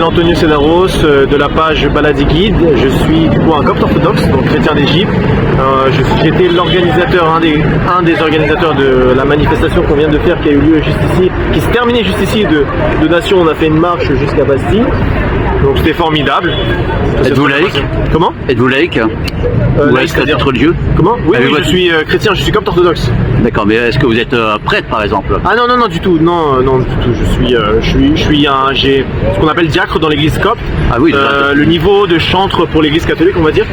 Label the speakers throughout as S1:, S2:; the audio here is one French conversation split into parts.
S1: Antonio Senaros de la page Baladi Guide. Je suis du coup un copte orthodoxe, donc chrétien d'Égypte. J'étais l'organisateur, un des organisateurs de la manifestation qu'on vient de faire, qui a eu lieu juste ici, qui se terminait juste ici de Nation. On a fait une marche jusqu'à Bastille. Donc c'était formidable.
S2: Êtes-vous laïque?
S1: Comment?
S2: Êtes-vous laïque? Ou est-ce que vous êtes religieux?
S1: Comment? Oui, je suis chrétien, je suis copte orthodoxe.
S2: D'accord, mais est-ce que vous êtes prêtre par exemple?
S1: Ah non du tout, non du tout. J'ai ce qu'on appelle diacre dans l'église copte.
S2: Ah oui.
S1: Le niveau de chantre pour l'église catholique, on va dire.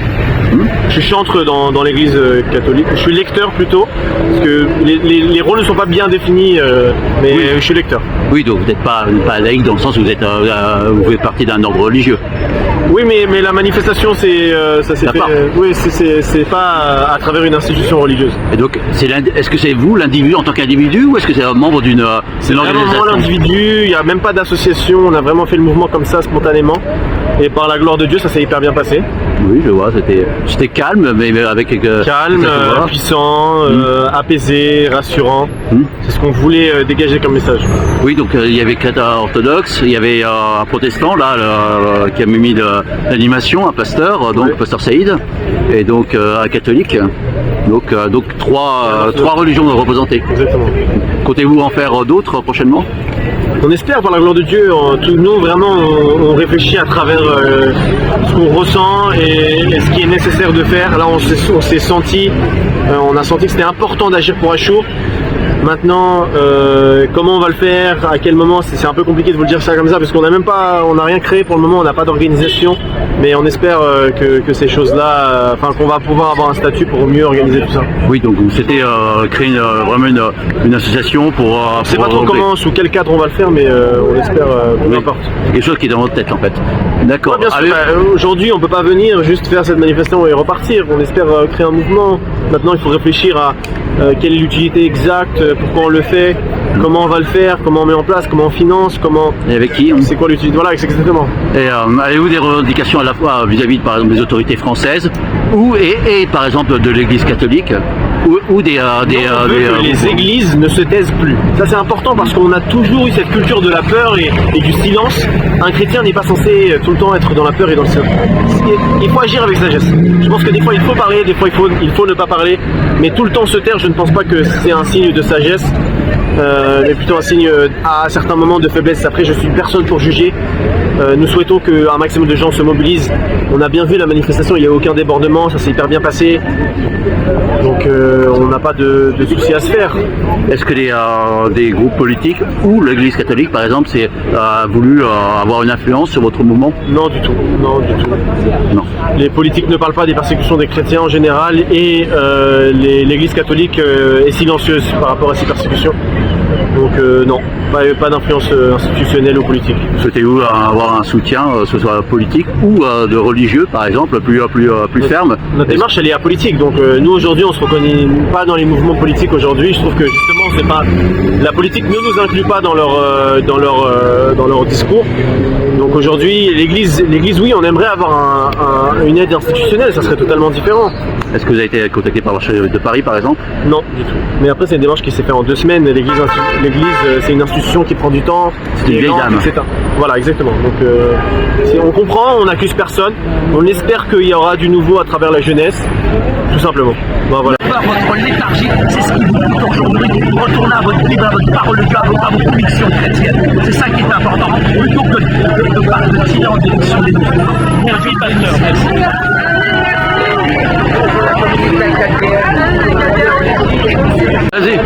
S1: Je suis chantre dans l'église catholique. Je suis lecteur plutôt, parce que les rôles ne sont pas bien définis, mais oui. Je suis lecteur.
S2: Oui, donc vous n'êtes pas laïque dans le sens où vous faites partie d'un ordre religieux.
S1: Oui, mais la manifestation, ça s'est fait. Oui, c'est pas à travers une institution religieuse.
S2: Et donc, est-ce que c'est vous, l'individu en tant qu'individu, ou est-ce que c'est un membre d'une organisation?
S1: C'est vraiment l'individu. Il n'y a même pas d'association. On a vraiment fait le mouvement comme ça, spontanément. Et par la gloire de Dieu, ça s'est hyper bien passé.
S2: Oui, je vois. C'était calme, mais avec quelques...
S1: Calme, puissant, apaisé, rassurant. C'est ce qu'on voulait dégager comme message. Oui,
S2: donc il y avait chrétien orthodoxe, il y avait un protestant là qui a mis l'animation, un pasteur, donc pasteur Saïd, et donc un catholique. Donc trois religions représentées.
S1: Exactement.
S2: Comptez-vous en faire d'autres prochainement?
S1: On espère par la gloire de Dieu. Nous vraiment on réfléchit à travers ce qu'on ressent et ce qui est nécessaire de faire. Là on s'est senti, on a senti que c'était important d'agir pour Achour. Maintenant, comment on va le faire, à quel moment, c'est un peu compliqué de vous le dire ça comme ça, parce qu'on n'a rien créé pour le moment, on n'a pas d'organisation, mais on espère que ces choses-là, qu'on va pouvoir avoir un statut pour mieux organiser tout ça.
S2: Oui, donc c'était créer vraiment une association pour...
S1: On ne sait pas trop comment, sous quel cadre on va le faire, mais on espère, peu importe.
S2: Quelque chose qui est dans votre tête en fait. D'accord.
S1: Ouais, bien sûr, aujourd'hui on ne peut pas venir juste faire cette manifestation et repartir, on espère créer un mouvement. Maintenant il faut réfléchir à quelle est l'utilité exacte, pourquoi on le fait, comment on va le faire, comment on met en place, comment on finance, comment...
S2: Et avec qui
S1: C'est quoi l'utilité? Voilà, exactement.
S2: Et avez-vous des revendications à la fois vis-à-vis par exemple des autorités françaises et par exemple de l'église catholique ou des
S1: les églises ne se taisent plus. Ça c'est important parce qu'on a toujours eu cette culture de la peur et du silence. Un chrétien n'est pas censé tout le temps être dans la peur et dans le silence. Il faut agir avec sagesse. Je pense que des fois il faut parler, des fois il faut ne pas parler, mais tout le temps se taire, je ne pense pas que c'est un signe de sagesse, mais plutôt un signe à certains moments de faiblesse. Après je suis personne pour juger. Nous souhaitons qu'un maximum de gens se mobilisent. On a bien vu la manifestation, il n'y a aucun débordement, ça s'est hyper bien passé. Donc on n'a pas de soucis à se faire.
S2: Est-ce que des groupes politiques ou l'Église catholique par exemple a voulu avoir une influence sur votre mouvement?
S1: Non du tout. Non. Les politiques ne parlent pas des persécutions des chrétiens en général et l'Église catholique est silencieuse par rapport à ces persécutions. Donc non, pas d'influence institutionnelle ou politique.
S2: Souhaitez-vous avoir un soutien, ce soit politique ou de religieux par exemple, plus ferme?
S1: Notre démarche elle est apolitique, donc nous aujourd'hui on ne se reconnaît pas dans les mouvements politiques aujourd'hui. Je trouve que justement la politique ne nous inclut pas dans leur discours. Donc aujourd'hui l'église oui, on aimerait avoir une aide institutionnelle, ça serait totalement différent.
S2: Est-ce que vous avez été contacté par l'archevêché de Paris par exemple?
S1: Non, du tout. Mais après c'est une démarche qui s'est faite en 2 semaines. L'église c'est une institution qui prend du temps.
S2: C'est une vieille dame.
S1: Voilà, exactement. Donc on comprend, on n'accuse personne. On espère qu'il y aura du nouveau à travers la jeunesse, tout simplement. Bon, voilà.
S3: Votre léthargie, c'est ce qui vous coûte aujourd'hui. Retournez à votre Bible, à votre parole de Dieu, à vos convictions chrétiennes. C'est ça qui est important, plutôt que de tirer en direction des nouveaux. Merci, pasteur. Merci.
S2: Vas-y.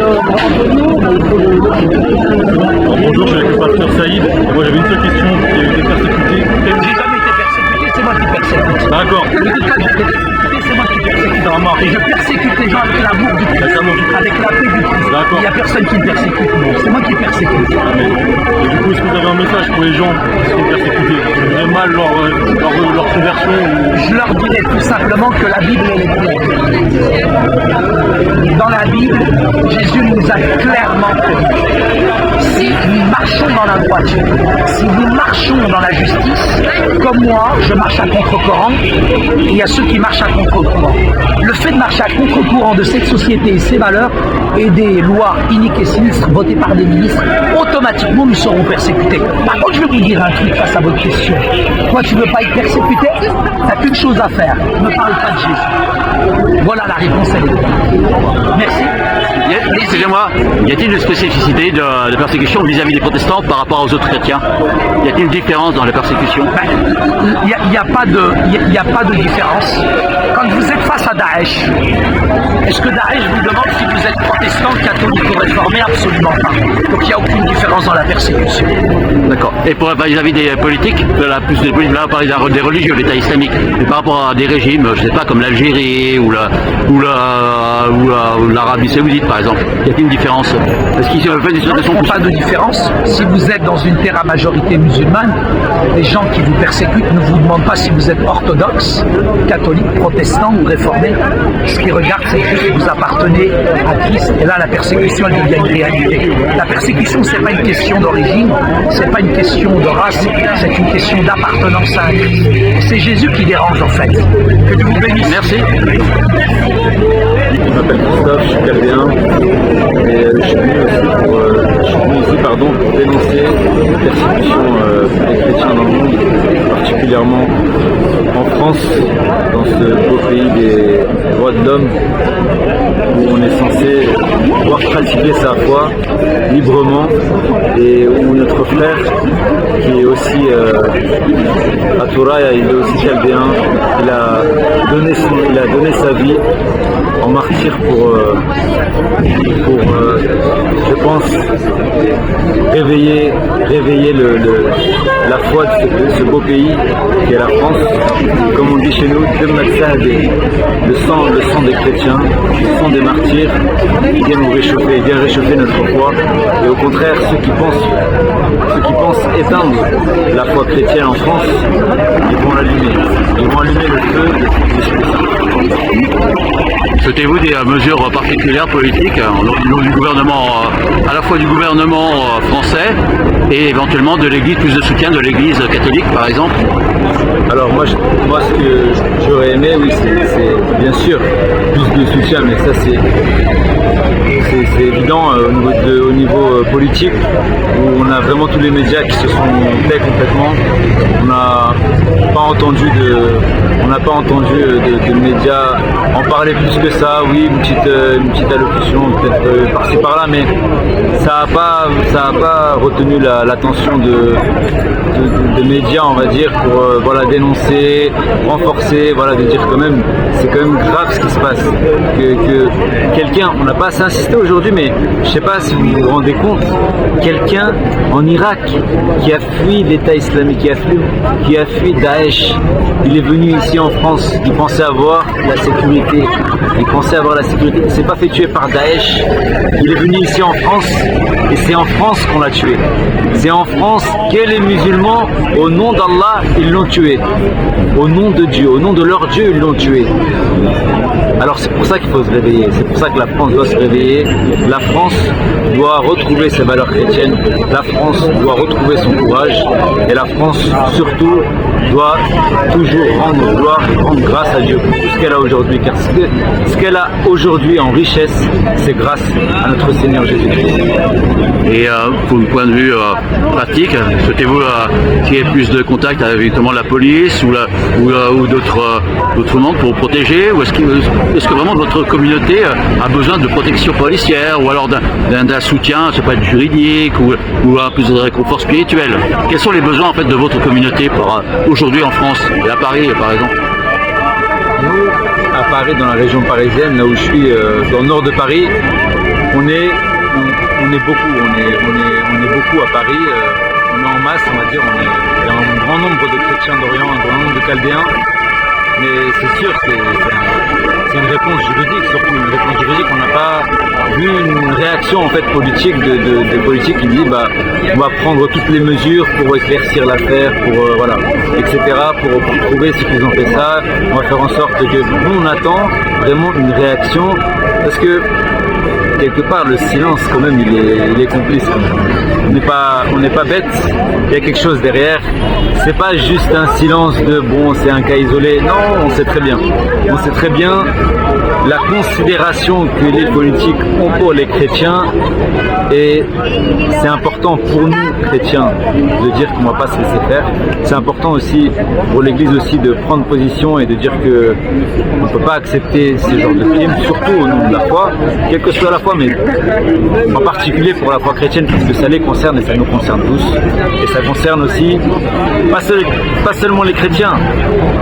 S4: Bonjour, je suis le pasteur Saïd. Moi j'avais une seule question. Il y a eu des persécutés.
S3: J'ai jamais été persécuté, c'est moi qui persécute.
S4: D'accord.
S3: C'est moi qui persécute dans la mort. Et je persécute les gens avec l'amour du Christ, avec la paix du Christ. Il n'y a personne qui me persécute. C'est moi qui persécute.
S4: Amen. Et du coup, est-ce que vous avez un message pour les gens qui sont persécutés, qui ont mal leur leur conversion
S3: Je leur dirais tout simplement que la Bible elle est claire. Dans la Bible, Jésus nous a clairement prévenu. Si nous marchons dans la droiture, si nous marchons dans la justice, comme moi, je marche à contre-courant, il y a ceux qui marchent à contre-courant. Le fait de marcher à contre-courant de cette société et ses valeurs et des lois iniques et sinistres votées par des ministres, automatiquement nous serons persécutés. Par contre, je vais vous dire un truc face à votre question. Toi, tu ne veux pas être persécuté? Tu n'as qu'une chose à faire. Ne parle pas de Jésus. Voilà la réponse, elle est là. Merci.
S2: Excusez-moi, y a-t-il une spécificité de persécution vis-à-vis des protestants par rapport aux autres chrétiens? Y a-t-il une différence dans la persécution?
S3: Il n'y a pas de différence. Quand vous êtes face à Daesh, est-ce que Daesh vous demande si vous êtes protestant, catholique ou réformé? Absolument pas. Donc il n'y a aucune différence dans la persécution.
S2: D'accord. Et pour vis-à-vis des politiques, là, on parle des religieux, l'État islamique, mais par rapport à des régimes, je ne sais pas, comme l'Algérie ou l'Arabie Saoudite par exemple, y a-t-il une différence? Est-ce qu'il se fait des
S3: Il n'y a pas de différence. Si vous êtes dans une terre à majorité musulmane, les gens qui vous persécutent ne vous demandent pas si vous êtes orthodoxe, catholique, protestant ou réformé. Ce qu'ils regardent, c'est que vous appartenez à Christ. Et là, la persécution, elle devient une réalité. La persécution, c'est pas une question d'origine, c'est pas une question de race, c'est une question d'appartenance à un Christ. C'est Jésus qui dérange en fait. Que Dieu vous bénisse.
S2: Merci.
S5: Je m'appelle Christophe, je suis chaldéen et je suis venu ici pour dénoncer la persécution des chrétiens dans le monde, particulièrement en France, dans ce beau pays des droits de l'homme, où on est censé pouvoir pratiquer sa foi librement et où notre frère, qui est aussi à Touraï, il est aussi chaldéen, il a donné sa vie en martyr pour je pense, réveiller la foi de ce beau pays qui est la France. Comme on dit chez nous, le sang des chrétiens, le sang des martyrs, qui vient nous réchauffer, vient réchauffer notre foi. Et au contraire, ceux qui pensent éteindre la foi chrétienne en France, ils vont l'allumer. Ils vont allumer le feu de
S2: Souhaitez-vous des mesures particulières politiques au niveau du gouvernement, à la fois du gouvernement français et éventuellement de l'Église, plus de soutien de l'Église catholique par exemple?
S5: Alors moi ce que j'aurais aimé, oui, c'est bien sûr plus de soutien, mais ça c'est évident au niveau politique, où on a vraiment tous les médias qui se sont tais complètement. On n'a pas entendu de médias en parler plus que ça. Oui, une petite allocution peut-être par-ci par-là, mais ça n'a pas retenu l'attention de médias, on va dire, pour dénoncer, renforcer, de dire quand même, c'est quand même grave ce qui se passe. Que quelqu'un, on n'a pas assez insisté aujourd'hui, mais je ne sais pas si vous vous rendez compte, quelqu'un en Irak qui a fui l'État islamique, qui a fui Daesh, il est venu ici en France, il pensait avoir la sécurité. Il ne s'est pas fait tuer par Daesh, il est venu ici en France et c'est en France qu'on l'a tué. C'est en France que les musulmans, au nom d'Allah, ils l'ont tué. Au nom de Dieu, au nom de leur Dieu, ils l'ont tué. Alors c'est pour ça qu'il faut se réveiller, c'est pour ça que la France doit se réveiller. La France doit retrouver ses valeurs chrétiennes, la France doit retrouver son courage et la France surtout doit toujours rendre gloire et rendre grâce à Dieu pour tout ce qu'elle a aujourd'hui, car ce qu'elle a aujourd'hui en richesse, c'est grâce à notre Seigneur Jésus-Christ.
S2: Et pour le point de vue pratique, souhaitez-vous qu'il y ait plus de contact avec justement la police ou d'autres membres pour protéger, ou est-ce que vraiment votre communauté a besoin de protection policière ou alors d'un soutien, ça peut être juridique ou un plus de réconfort spirituel? Quels sont les besoins en fait de votre communauté aujourd'hui en France et à Paris par exemple?
S5: Nous, à Paris, dans la région parisienne, là où je suis, dans le nord de Paris, on est beaucoup à Paris, on est en masse, on va dire, il y a un grand nombre de chrétiens d'Orient, un grand nombre de chaldéens, Mais c'est sûr, c'est une réponse juridique, surtout une réponse juridique. On n'a pas vu une réaction en fait politique des politiques qui dit bah on va prendre toutes les mesures pour éclaircir l'affaire, pour voilà, etc. pour prouver ce qu'ils ont fait ça. On va faire en sorte que nous on attend vraiment une réaction parce que quelque part le silence quand même il est complice quand même. On n'est pas bête, il y a quelque chose derrière. C'est pas juste un silence de bon c'est un cas isolé. Non, on sait très bien la considération que les politiques ont pour les chrétiens et c'est important pour nous chrétiens de dire qu'on ne va pas se laisser faire. C'est important aussi pour l'Église aussi de prendre position et de dire que on ne peut pas accepter ce genre de crimes, surtout au nom de la foi, quelle que soit la foi, mais en particulier pour la foi chrétienne, parce que ça les concerne et ça nous concerne tous. Et ça concerne aussi, pas seulement les chrétiens,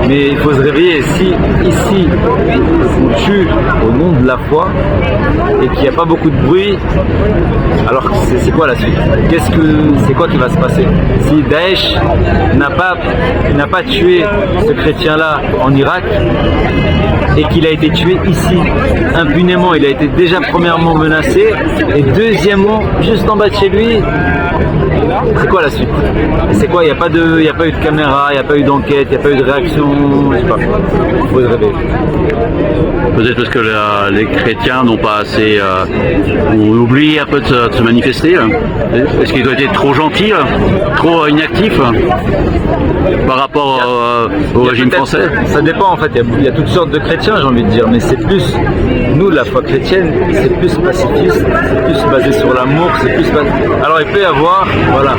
S5: mais il faut se réveiller. Si ici on tue au nom de la foi et qu'il n'y a pas beaucoup de bruit, alors c'est quoi la suite? C'est quoi qui va se passer? Si Daesh n'a pas tué ce chrétien-là en Irak et qu'il a été tué ici impunément, il a été déjà premièrement menacé et deuxièmement juste en bas de chez lui, c'est quoi la suite? C'est quoi? Il n'y a pas eu de caméra, il n'y a pas eu d'enquête, il n'y a pas eu de réaction, je sais pas. Il faut se réveiller.
S2: Peut-être parce que les chrétiens n'ont pas assez ou oublié un peu de se manifester. Est-ce qu'ils ont été trop gentils, trop inactifs par rapport au régime français? Ça
S5: dépend en fait, il y a toutes sortes de chrétiens j'ai envie de dire, mais c'est plus, nous la foi chrétienne, c'est plus pacifiste, c'est plus basé sur l'amour, c'est plus basé... Alors il peut y avoir, voilà,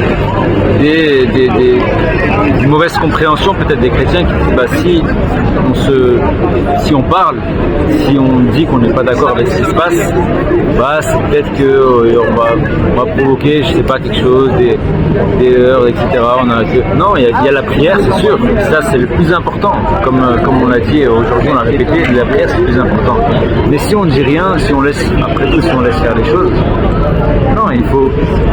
S5: une mauvaise compréhension peut-être des chrétiens qui disent bah si on parle, si on dit qu'on n'est pas d'accord avec ce qui se passe, bah c'est peut-être qu'on va provoquer, je sais pas, quelque chose, des heurts, etc. Non, il y a la prière, c'est sûr, ça c'est le plus important, comme on l'a dit aujourd'hui, on l'a répété, la prière c'est le plus important. Mais si on ne dit rien, si on laisse faire les choses, non, il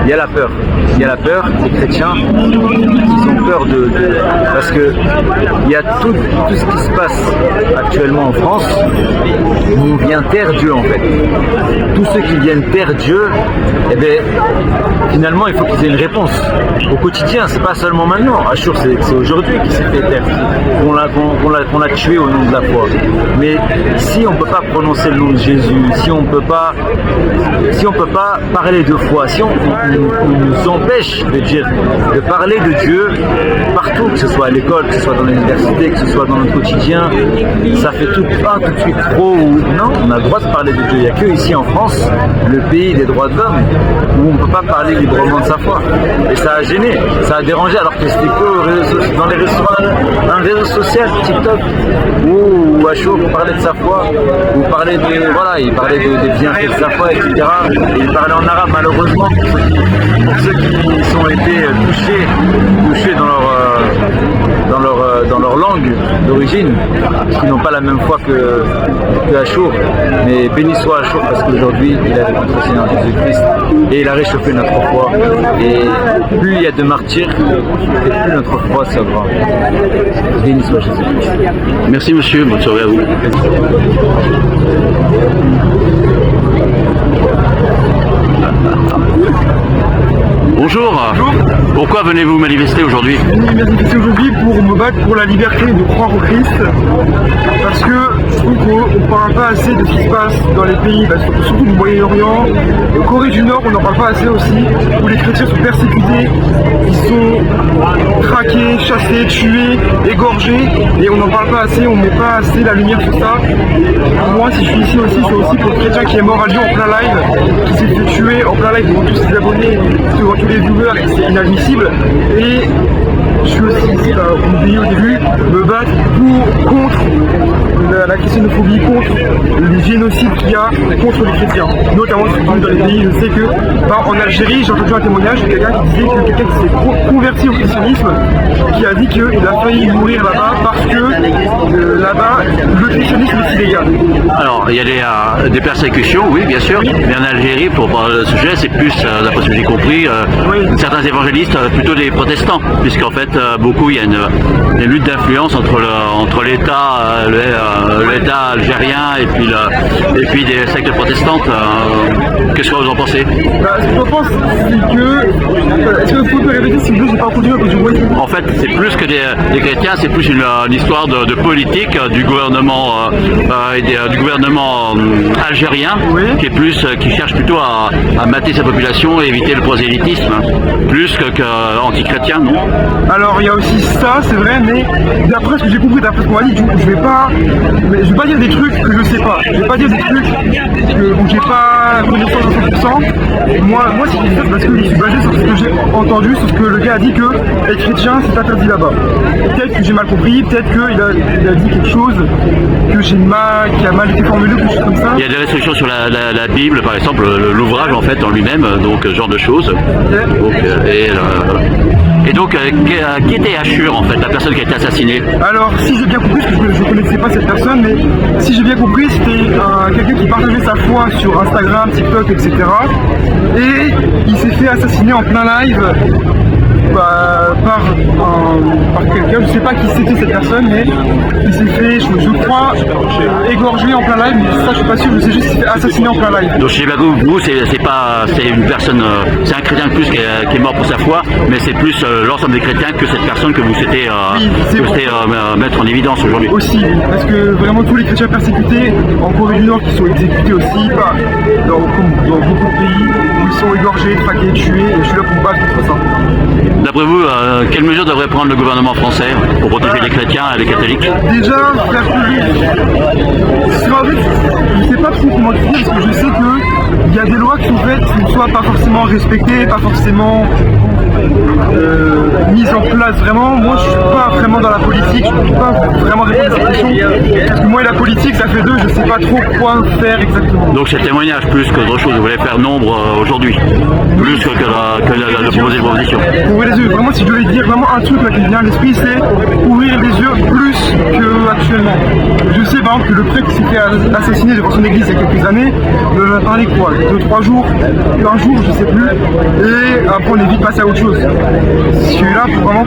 S5: y a la peur. Il y a la peur des chrétiens, ils ont peur parce que il y a tout ce qui se passe actuellement en France, où on vient taire Dieu en fait. Tous ceux qui viennent taire Dieu, eh bien, finalement il faut qu'ils aient une réponse. Au quotidien, c'est pas seulement maintenant. Achour, c'est aujourd'hui qu'il s'est fait taire, qu'on l'a tué au nom de la foi. Mais si on peut pas prononcer le nom de Jésus, si on peut pas parler de foi, si on nous empêche de parler de Dieu partout, que ce soit à l'école, que ce soit dans l'université, que ce soit dans notre quotidien, ça fait tout de suite trop. Non, on a le droit de parler de Dieu. Il n'y a que ici en France, le pays des droits de l'homme, où on ne peut pas parler librement de sa foi. Et ça a gêné, ça a dérangé, alors que c'était que dans les réseaux, un réseau social, TikTok, où Achour parlait de sa foi, où il parlait des bienfaits de sa foi, etc. Et il parlait en arabe, malheureusement, pour ceux qui ont été touchés dans leur langue d'origine, qui n'ont pas la même foi que Achour. Mais béni soit Achour parce qu'aujourd'hui il a rencontré le Seigneur Jésus-Christ et il a réchauffé notre foi. Et plus il y a de martyrs, et plus notre foi s'agra. Béni soit Jésus-Christ.
S2: Merci monsieur, bonne soirée à vous. Bonjour.
S6: Bonjour.
S2: Pourquoi venez-vous manifester aujourd'hui?
S6: Je viens manifester aujourd'hui pour me battre pour la liberté de croire au Christ. Parce que je trouve qu'on ne parle pas assez de ce qui se passe dans les pays, surtout du Moyen-Orient. Et au Corée du Nord, on n'en parle pas assez aussi, où les chrétiens sont persécutés, ils sont traqués, chassés, tués, égorgés. Et on n'en parle pas assez, on ne met pas assez la lumière sur ça. Et moi, si je suis ici aussi, c'est aussi pour le chrétien qui est mort à Lyon en plein live, qui s'est fait tuer en plein live devant tous ses abonnés, devant tous les viewers, et c'est inadmissible. Et je suis aussi ici, comme dit au début, me battre contre la christianophobie, contre les génocides qu'il y a contre les chrétiens, notamment dans les pays. Je sais que en Algérie, j'ai entendu un témoignage de quelqu'un qui disait que quelqu'un qui s'est converti au christianisme, qui a dit qu'il a failli mourir là-bas parce que là-bas, le christianisme est illégal.
S2: Alors, il y a des persécutions, oui, bien sûr, mais en Algérie, pour parler de ce sujet, c'est plus, d'après ce que j'ai compris, certains évangélistes, plutôt des protestants, puisqu'en fait, beaucoup, il y a une lutte d'influence entre l'État algérien et puis des sectes protestantes. Qu'est-ce que vous en pensez?
S6: Ce que je pense, c'est que... Est-ce que vous pouvez répéter si vous voulez, j'ai pas entendu un peu du bruit.
S2: En fait, c'est plus que des chrétiens, c'est plus une histoire de politique du gouvernement algérien, qui cherche plutôt à mater sa population et éviter le prosélytisme, plus qu'anti-chrétien, non?
S6: Alors il y a aussi ça, c'est vrai, mais d'après ce que j'ai compris, d'après ce qu'on m'a dit, je vais pas dire des trucs que je sais pas. Je vais pas dire des trucs où j'ai pas connaissance à 100%. Moi si je dis ça, c'est parce que je suis basé sur ce que j'ai entendu, sur ce que le gars a dit que être chrétien c'est interdit là-bas. Peut-être que j'ai mal compris, peut-être qu'il a dit quelque chose qui a mal été formulé, quelque chose comme ça.
S2: Il y a des restrictions sur la Bible, par exemple, l'ouvrage en fait en lui-même, donc ce genre de choses. Okay. Et donc, qui était Ashur en fait, la personne qui a été assassinée?
S6: Alors, si j'ai bien compris, parce que je ne connaissais pas cette personne, mais si j'ai bien compris, c'était quelqu'un qui partageait sa foi sur Instagram, TikTok, etc. Et il s'est fait assassiner en plein live par quelqu'un, je ne sais pas qui c'était cette personne, mais il s'est fait, je crois, égorger en plein live, mais ça je suis pas sûr, je sais juste qu'il s'est fait assassiner en plein live.
S2: Donc chez vous, c'est une personne, c'est un chrétien de plus qui est mort pour sa foi, mais c'est plus l'ensemble des chrétiens que cette personne que vous souhaitez mettre en évidence aujourd'hui.
S6: Aussi, parce que vraiment tous les chrétiens persécutés en Corée du Nord qui sont exécutés aussi, dans beaucoup de pays où ils sont égorgés, traqués, tués, et je suis là pour me battre contre ça.
S2: D'après vous, quelles mesures devrait prendre le gouvernement français pour protéger les chrétiens et les catholiques?
S6: Déjà, faire public. Je ne sais pas trop comment dire, parce que je sais qu'il y a des lois qui sont faites qui ne soient pas forcément respectées, pas forcément mises en place vraiment. Moi, je ne suis pas vraiment dans la politique, je ne peux pas vraiment répondre à cette question. Parce que moi et la politique, ça fait deux, je ne sais pas trop quoi faire exactement.
S2: Donc c'est un témoignage plus qu'autre chose, vous voulez faire nombre aujourd'hui, plus que la proposition.
S6: Ouvrir les yeux, vraiment si je devais dire vraiment un truc là qui me vient à l'esprit, c'est ouvrir les yeux plus qu'actuellement. Je sais par exemple que le prêtre qui s'est fait assassiner devant son église il y a quelques années, on en a parlé quoi, 2-3 jours, un jour, je sais plus, et après on est vite passé à autre chose. Je suis là pour vraiment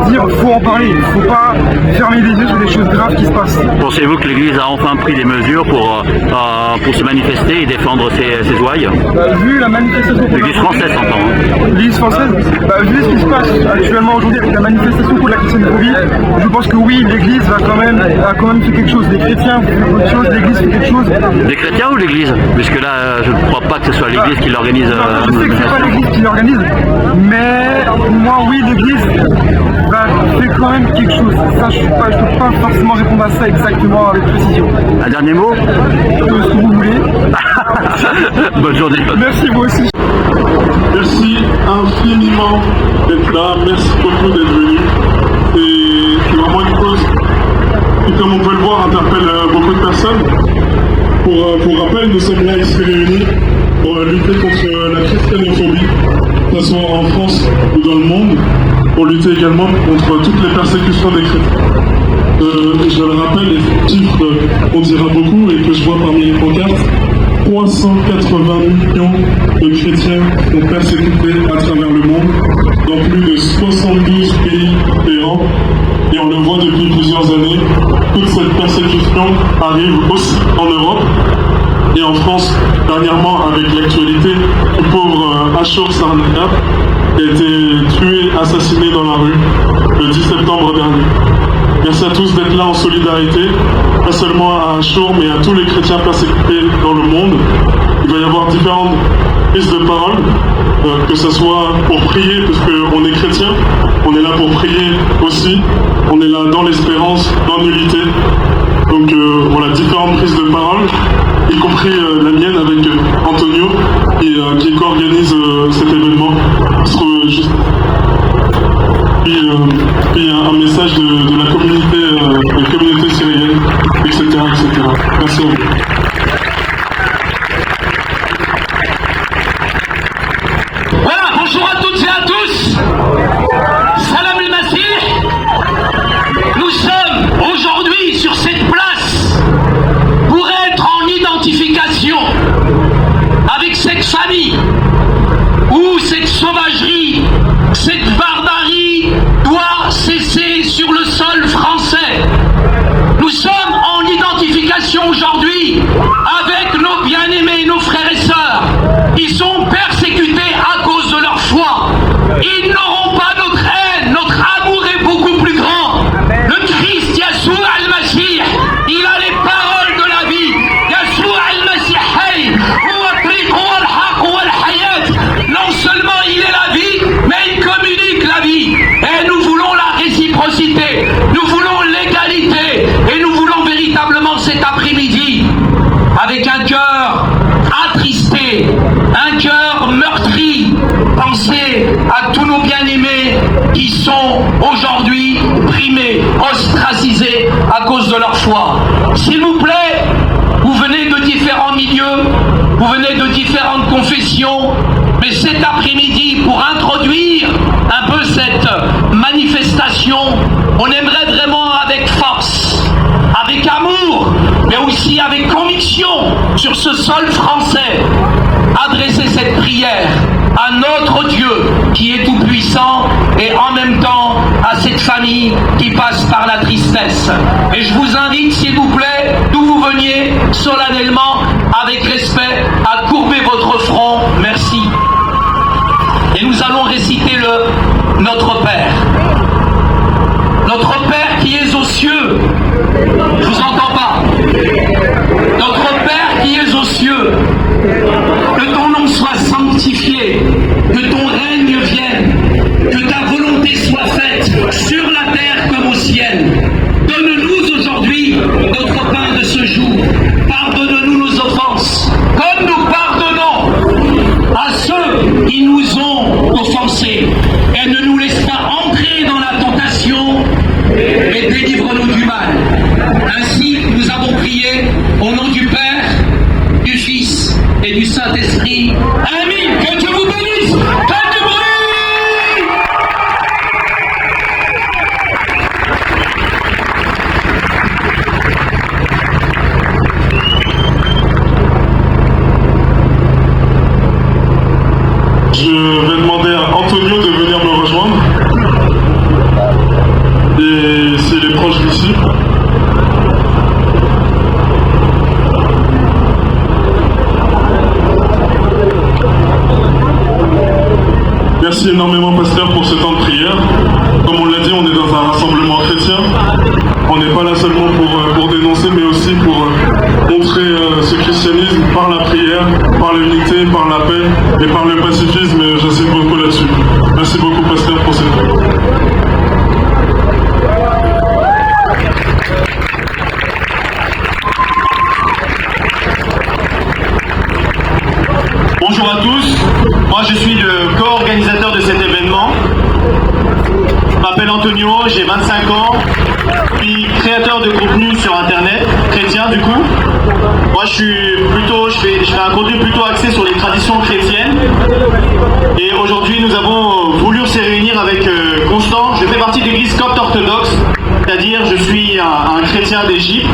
S6: dire faut en parler, il ne faut pas fermer les yeux sur des choses graves qui se passent.
S2: Pensez-vous que l'église a enfin pris des mesures pour se manifester et défendre ses ouailles?
S6: Vu la manifestation...
S2: L'église française, s'entend.
S6: L'église française, vu ce qui se passe actuellement aujourd'hui avec la manifestation pour la christianophobie, je pense que oui, l'église a quand même fait quelque chose. Les chrétiens font quelque chose, l'église fait quelque chose.
S2: Les chrétiens ou l'église? Puisque là, je ne crois pas que ce soit l'église qui l'organise.
S6: Je sais que c'est pas l'église qui l'organise, mais pour moi, oui, l'église fait quand même quelque chose. Ça, je peux pas forcément répondre à ça exactement avec précision.
S2: Un dernier mot?
S6: Ce que vous voulez.
S2: Bonne journée.
S6: Merci, vous aussi.
S7: Merci infiniment d'être là, merci beaucoup d'être venu. C'est vraiment une cause qui, comme on peut le voir, interpelle beaucoup de personnes. Pour rappel, nous sommes là ici réunis pour lutter contre la christianophobie, que ce soit en France ou dans le monde, pour lutter également contre toutes les persécutions des chrétiens. Je le rappelle, les chiffres on dira beaucoup et que je vois parmi les pancartes, 380 millions de chrétiens sont persécutés à travers le monde, dans plus de 72 pays différents. Et on le voit depuis plusieurs années, toute cette persécution arrive aussi en Europe. Et en France, dernièrement, avec l'actualité, le pauvre Ashur Sarnaïa a été tué, assassiné dans la rue le 10 septembre dernier. Merci à tous d'être là en solidarité, pas seulement à Ashur, mais à tous les chrétiens persécutés dans le monde. Il va y avoir différentes prises de parole, que ce soit pour prier, parce qu'on est chrétien, on est là pour prier aussi, on est là dans l'espérance, dans l'unité. Donc voilà, différentes prises de parole, y compris la mienne avec Antonio, qui co-organise cet événement. Puis un message de la communauté la communauté syrienne, etc., etc. Merci à vous.
S3: Voilà, bonjour à toutes et à tous. Salam al-Masih. Nous sommes aujourd'hui sur cette place pour être en identification avec cette famille où cette sauvagerie, cette barbarie doit cesser sur le sol français. Nous sommes en identification aujourd'hui avec nos bien-aimés, nos frères et sœurs. Ils sont persécutés à cause de leur foi. Ils n'auront pas notre haine, notre amour est beaucoup plus grand. Le Christ, Yahshua al-Masih, il a les paroles de la vie. Yahshua al-Masih, non seulement il est la vie, mais il communique la vie. Et nous voulons la réciprocité, nous voulons l'égalité, et nous voulons véritablement cet après-midi, avec un cœur attristé, un cœur meurtri, penser à tous nos bien-aimés qui sont aujourd'hui brimés, ostracisés à cause de leur foi. S'il vous plaît, vous venez de différents milieux, vous venez de différentes confessions, mais cet après-midi, pour introduire un peu cette manifestation, on aimerait vraiment avec force, avec amour, mais aussi avec conviction, sur ce sol français, adresser cette prière à notre Dieu qui est tout-puissant et en même temps à cette famille qui passe par la tristesse. Et je vous invite, s'il vous plaît, d'où vous veniez, solennellement, avec respect, à courber votre front. Merci. Et nous allons réciter le Notre Père. Notre Père qui es aux cieux. Je vous entends pas. Notre Père qui es aux cieux. Que ton nom soit sanctifié. Que ton règne vienne. Que ta volonté soit faite sur la terre comme au ciel. Donne-nous aujourd'hui notre pain de ce jour. Pardonne-nous nos offenses, comme nous pardonnons à ceux qui nous ont offensés. Et ne nous laisse pas entrer dans la tentation, mais délivre-nous du mal. Ainsi, nous avons prié au nom du Père, du Fils et du Saint-Esprit. Amen. Que Dieu vous bénisse. Faites du bruit.
S7: Je vais demander à Antonio de venir me rejoindre. Et s'il est proche d'ici. Merci énormément, pasteur, pour ce temps de prière. Comme on l'a dit, on est dans un rassemblement chrétien. On n'est pas là seulement pour dénoncer, mais aussi pour montrer ce christianisme par la prière, par l'unité, par la paix et par le pacifisme. Et j'insiste beaucoup là-dessus. Merci beaucoup, pasteur, pour cette prière.
S1: Bonjour à tous, moi je suis le co-organisateur de cet événement. Je m'appelle Antonio, j'ai 25 ans, je suis créateur de contenu sur internet, chrétien du coup. Moi je fais un contenu plutôt axé sur les traditions chrétiennes. Et aujourd'hui nous avons voulu se réunir avec Constant. Je fais partie de l'église copte orthodoxe, c'est-à-dire je suis un chrétien d'Égypte.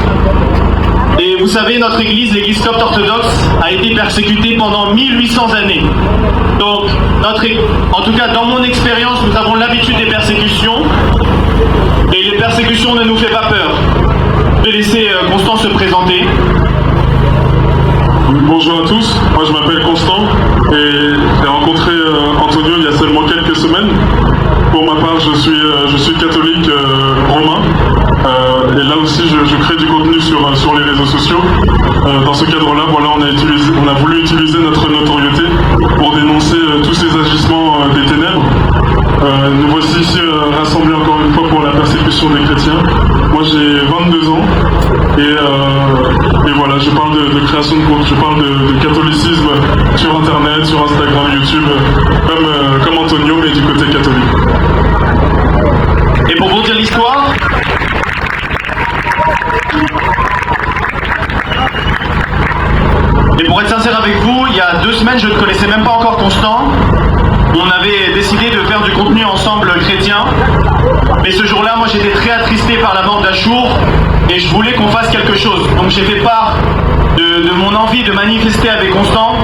S1: Et vous savez, notre église, l'église copte orthodoxe, a été persécutée pendant 1800 années. Donc, en tout cas, dans mon expérience, nous avons l'habitude des persécutions. Et les persécutions ne nous fait pas peur. Je vais laisser Constant se présenter.
S7: Bonjour à tous, moi je m'appelle Constant et j'ai rencontré Antonio il y a seulement quelques semaines. Pour ma part, je suis catholique romain et là aussi je crée du contenu sur les réseaux sociaux. Dans ce cadre-là, voilà, on a voulu utiliser notre notoriété pour dénoncer tous ces agissements des ténèbres. Nous voici ici rassemblés encore une fois pour la persécution des chrétiens. Moi j'ai 22 ans et voilà, je parle de création de contenu, je parle de catholicisme sur internet, sur Instagram, YouTube, comme Antonio, mais du côté catholique.
S1: Et pour vous dire l'histoire,
S8: Et pour être sincère avec vous, il y a 2 semaines, je ne connaissais même pas encore Constant. On avait décidé de faire du contenu ensemble chrétien. Mais ce jour-là, moi j'étais très attristé par la mort d'Achour et je voulais qu'on fasse quelque chose. Donc j'ai fait part de mon envie de manifester avec Constant.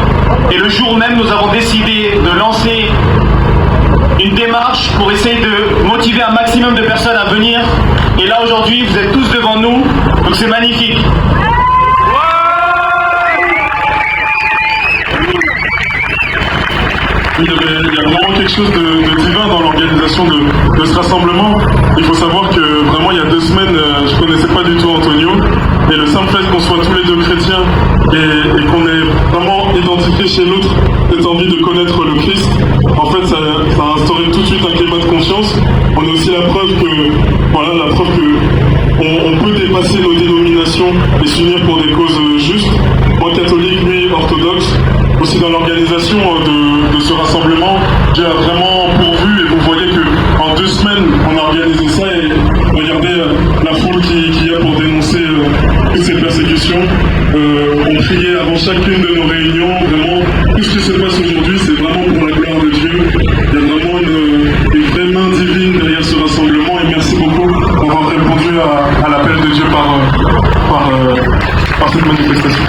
S8: Et le jour même, nous avons décidé de lancer une démarche pour essayer de motiver un maximum de personnes à venir. Et là aujourd'hui, vous êtes tous devant nous, donc c'est magnifique.
S7: Il y a vraiment quelque chose de divin dans l'organisation de ce rassemblement. Il faut savoir que vraiment il y a 2 semaines, je ne connaissais pas du tout Antonio. Et le simple fait qu'on soit tous les deux chrétiens et qu'on ait vraiment identifié chez l'autre cette envie de connaître le Christ, en fait ça a instauré tout de suite un climat de confiance. On a aussi la preuve que on peut dépasser nos dénominations et s'unir pour des causes justes. Moi catholique, lui orthodoxe. Aussi dans l'organisation de ce rassemblement, Dieu a vraiment pourvu et vous voyez qu'en 2 semaines on a organisé ça et regardez la foule qu'il y a pour dénoncer toutes ces persécutions. On priait avant chacune de nos réunions, vraiment tout ce qui se passe aujourd'hui c'est vraiment pour la gloire de Dieu. Il y a vraiment une vraie main divine derrière ce rassemblement et merci beaucoup d'avoir répondu à l'appel de Dieu par cette manifestation.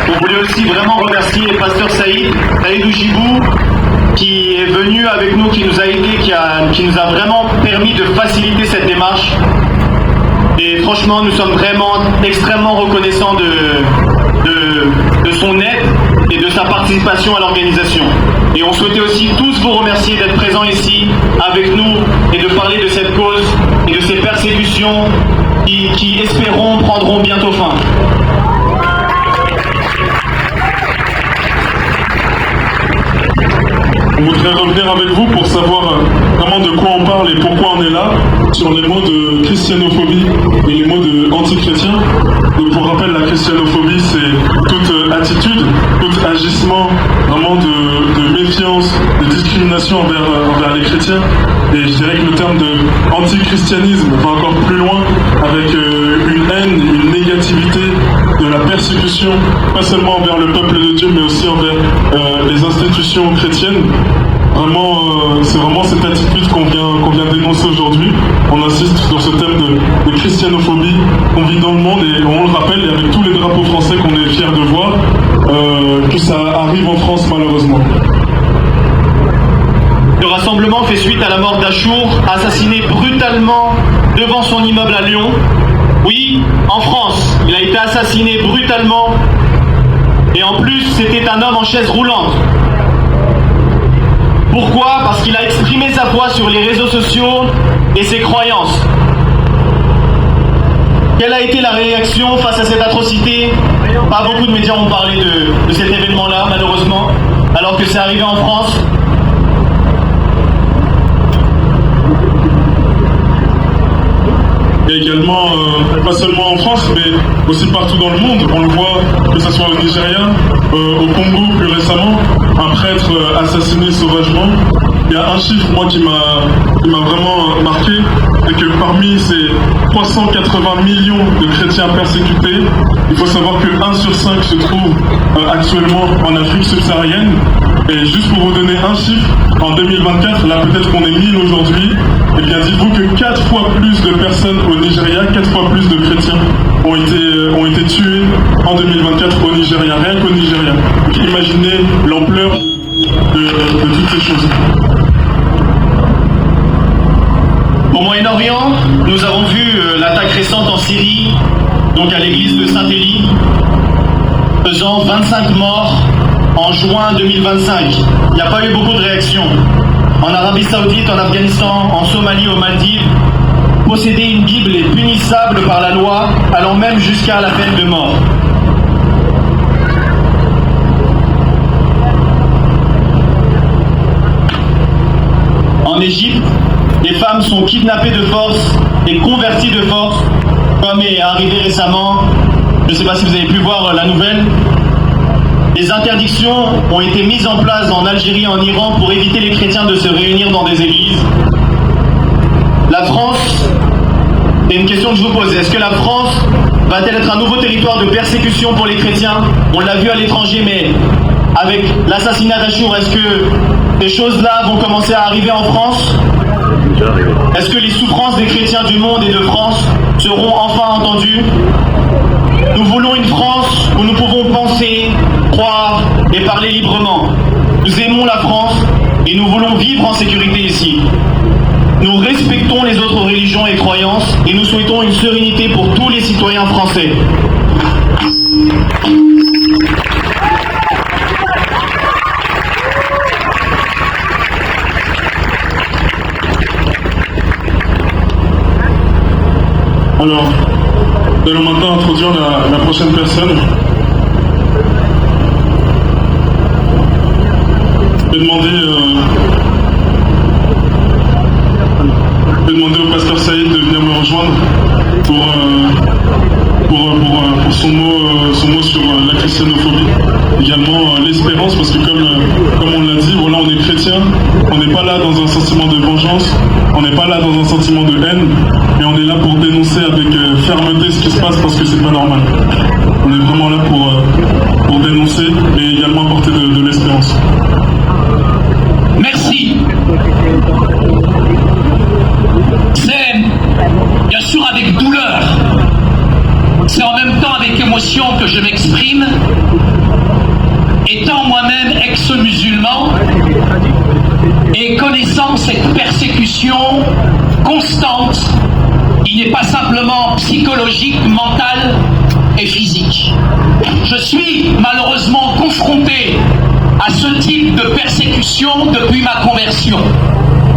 S8: On voulait aussi vraiment remercier Pasteur Saïd Oujibou qui est venu avec nous, qui nous a aidés, qui nous a vraiment permis de faciliter cette démarche. Et franchement, nous sommes vraiment extrêmement reconnaissants de son aide et de sa participation à l'organisation. Et on souhaitait aussi tous vous remercier d'être présents ici avec nous et de parler de cette cause et de ces persécutions qui espérons prendront bientôt fin.
S7: On voudrait revenir avec vous pour savoir vraiment de quoi on parle et pourquoi on est là, sur les mots de christianophobie et les mots de antichrétien. Donc pour rappel, la christianophobie, c'est toute attitude, tout agissement vraiment de méfiance, de discrimination envers les chrétiens. Et je dirais que le terme de antichristianisme va encore plus loin avec une haine, une négativité, de la persécution, pas seulement envers le peuple de Dieu, mais aussi envers les institutions chrétiennes. Vraiment, c'est vraiment cette attitude qu'on vient dénoncer aujourd'hui. On insiste sur ce thème de christianophobie qu'on vit dans le monde et on le rappelle, et avec tous les drapeaux français qu'on est fiers de voir, que ça arrive en France malheureusement.
S8: Le rassemblement fait suite à la mort d'Achour, assassiné brutalement devant son immeuble à Lyon. Oui, en France, il a été assassiné brutalement et en plus c'était un homme en chaise roulante. Pourquoi? Parce qu'il a exprimé sa foi sur les réseaux sociaux et ses croyances. Quelle a été la réaction face à cette atrocité? Pas beaucoup de médias ont parlé de cet événement-là, malheureusement, alors que c'est arrivé en France.
S7: Et également, pas seulement en France, mais aussi partout dans le monde. On le voit, que ce soit au Nigeria, au Congo plus récemment, un prêtre assassiné sauvagement. Il y a un chiffre, moi, qui m'a vraiment marqué, c'est que parmi ces 380 millions de chrétiens persécutés, il faut savoir que 1 sur 5 se trouve actuellement en Afrique subsaharienne. Et juste pour vous donner un chiffre, en 2024, là peut-être qu'on est 1000 aujourd'hui, et bien dites-vous que 4 fois plus de personnes au Nigeria, 4 fois plus de chrétiens ont été tués en 2024 au Nigeria, rien qu'au Nigeria. Donc imaginez l'ampleur de toutes ces choses.
S8: Au Moyen-Orient, nous avons vu l'attaque récente en Syrie, donc à l'église de Saint-Élie, faisant 25 morts en juin 2025. Il n'y a pas eu beaucoup de réactions. En Arabie Saoudite, en Afghanistan, en Somalie, aux Maldives, posséder une Bible est punissable par la loi, allant même jusqu'à la peine de mort. En Égypte, les femmes sont kidnappées de force et converties de force, comme est arrivé récemment. Je ne sais pas si vous avez pu voir la nouvelle. Des interdictions ont été mises en place en Algérie et en Iran pour éviter les chrétiens de se réunir dans des églises. La France, c'est une question que je vous pose, est-ce que la France Va-t-elle être un nouveau territoire de persécution pour les chrétiens? On l'a vu à l'étranger, mais avec l'assassinat d'Achour, est-ce que ces choses-là vont commencer à arriver en France? Est-ce que les souffrances des chrétiens du monde et de France seront enfin entendues? Nous voulons une France où nous pouvons penser, croire et parler librement. Nous aimons la France et nous voulons vivre en sécurité ici. Nous respectons les autres religions et croyances et nous souhaitons une sérénité pour tous les citoyens français.
S7: Alors, nous allons maintenant introduire la prochaine personne. Je vais demander au pasteur Saïd de venir me rejoindre pour son mot sur la christianophobie. Également l'espérance, parce que comme on l'a dit, voilà, on est chrétien, on n'est pas là dans un sentiment de vengeance, on n'est pas là dans un sentiment de haine, mais on est là pour dénoncer avec fermeté ce qui se passe parce que c'est pas normal. On est vraiment là pour dénoncer et également apporter de l'espérance.
S3: Merci. C'est bien sûr avec douleur, c'est en même temps avec émotion que je m'exprime. Étant moi-même ex-musulman et connaissant cette persécution constante, qui n'est pas simplement psychologique, mentale et physique. Je suis malheureusement confronté à ce type de persécution depuis ma conversion.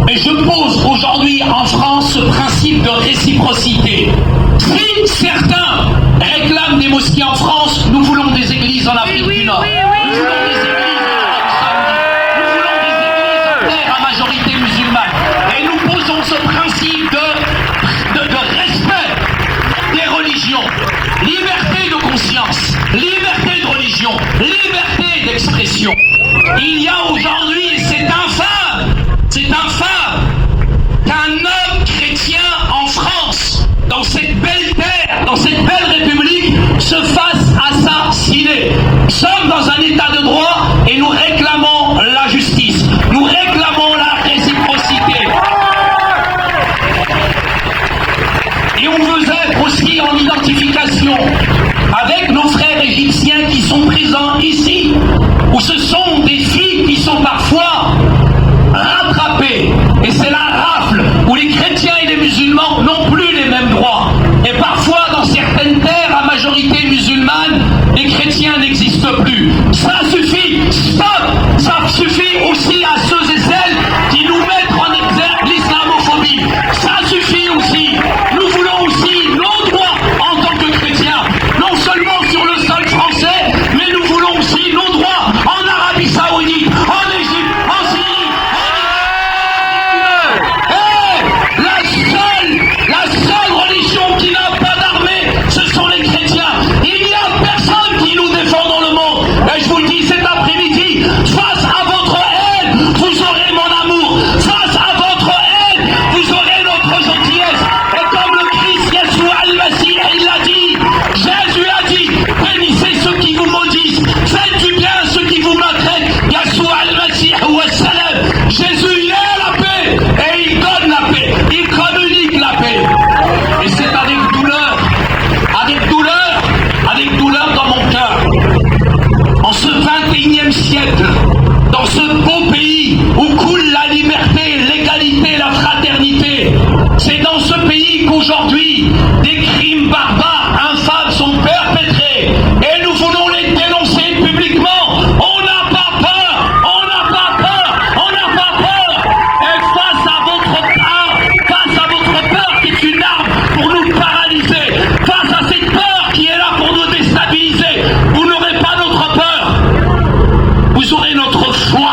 S3: Et je pose aujourd'hui en France ce principe de réciprocité. Si certains réclament des mosquées en France, nous voulons des églises en Afrique du Nord. Nous voulons des églises en Arabie Saoudite. Nous voulons des églises en terre à majorité musulmane. Et nous posons ce principe de respect des religions. Liberté de conscience, liberté de religion, liberté d'expression. Il y a aujourd'hui, et c'est infâme qu'un homme chrétien en France, dans cette belle terre, dans cette belle république, se fasse assassiner. Nous sommes dans un état de droit et nous réclamons la justice. Nous réclamons la réciprocité. Et on veut être aussi en identification avec nos frères égyptiens qui sont présents ici, où ce sont des filles qui sont parfois rattrapées. Et c'est la rafle, où les chrétiens et les musulmans n'ont plus les mêmes droits. Et parfois, dans certaines terres à majorité musulmane, les chrétiens n'existent plus. Ça suffit, stop! Ça suffit aussi à ceux et celles qui nous mettent en exergue l'islamophobie. Ça suffit aussi. Nous voulons aussi nos droits en tant que chrétiens, non seulement sur le sol français, mais nous voulons aussi nos droits en Arabie Saoudite, en Égypte, en Syrie. La seule religion qui n'a pas d'armée, ce sont les chrétiens. Il n'y a personne qui nous défend dans le monde. Et je vous le dis cet après-midi, face à votre haine, vous aurez mon amour. Face à votre haine, vous aurez notre gentillesse. Et comme le Christ Yeshua al-Masih, il l'a dit, Jésus a dit, bénissez ceux qui vous maudissent, faites du bien à ceux qui vous maltraitent. Yeshua al-Masih wa salam. Jésus, il est la paix et il donne la paix. Il communique la paix. Et c'est avec douleur dans mon cœur. En ce 21e siècle, dans ce beau pays où coule la liberté, l'égalité, la fraternité, c'est dans ce pays qu'aujourd'hui des crimes barbares, infâmes sont perpétrés. Et nous voulons les dénoncer publiquement. On n'a pas peur, on n'a pas peur, on n'a pas peur. Et face à votre peur qui est une arme pour nous paralyser, face à cette peur qui est là pour nous déstabiliser, vous n'aurez pas notre peur, vous aurez notre foi.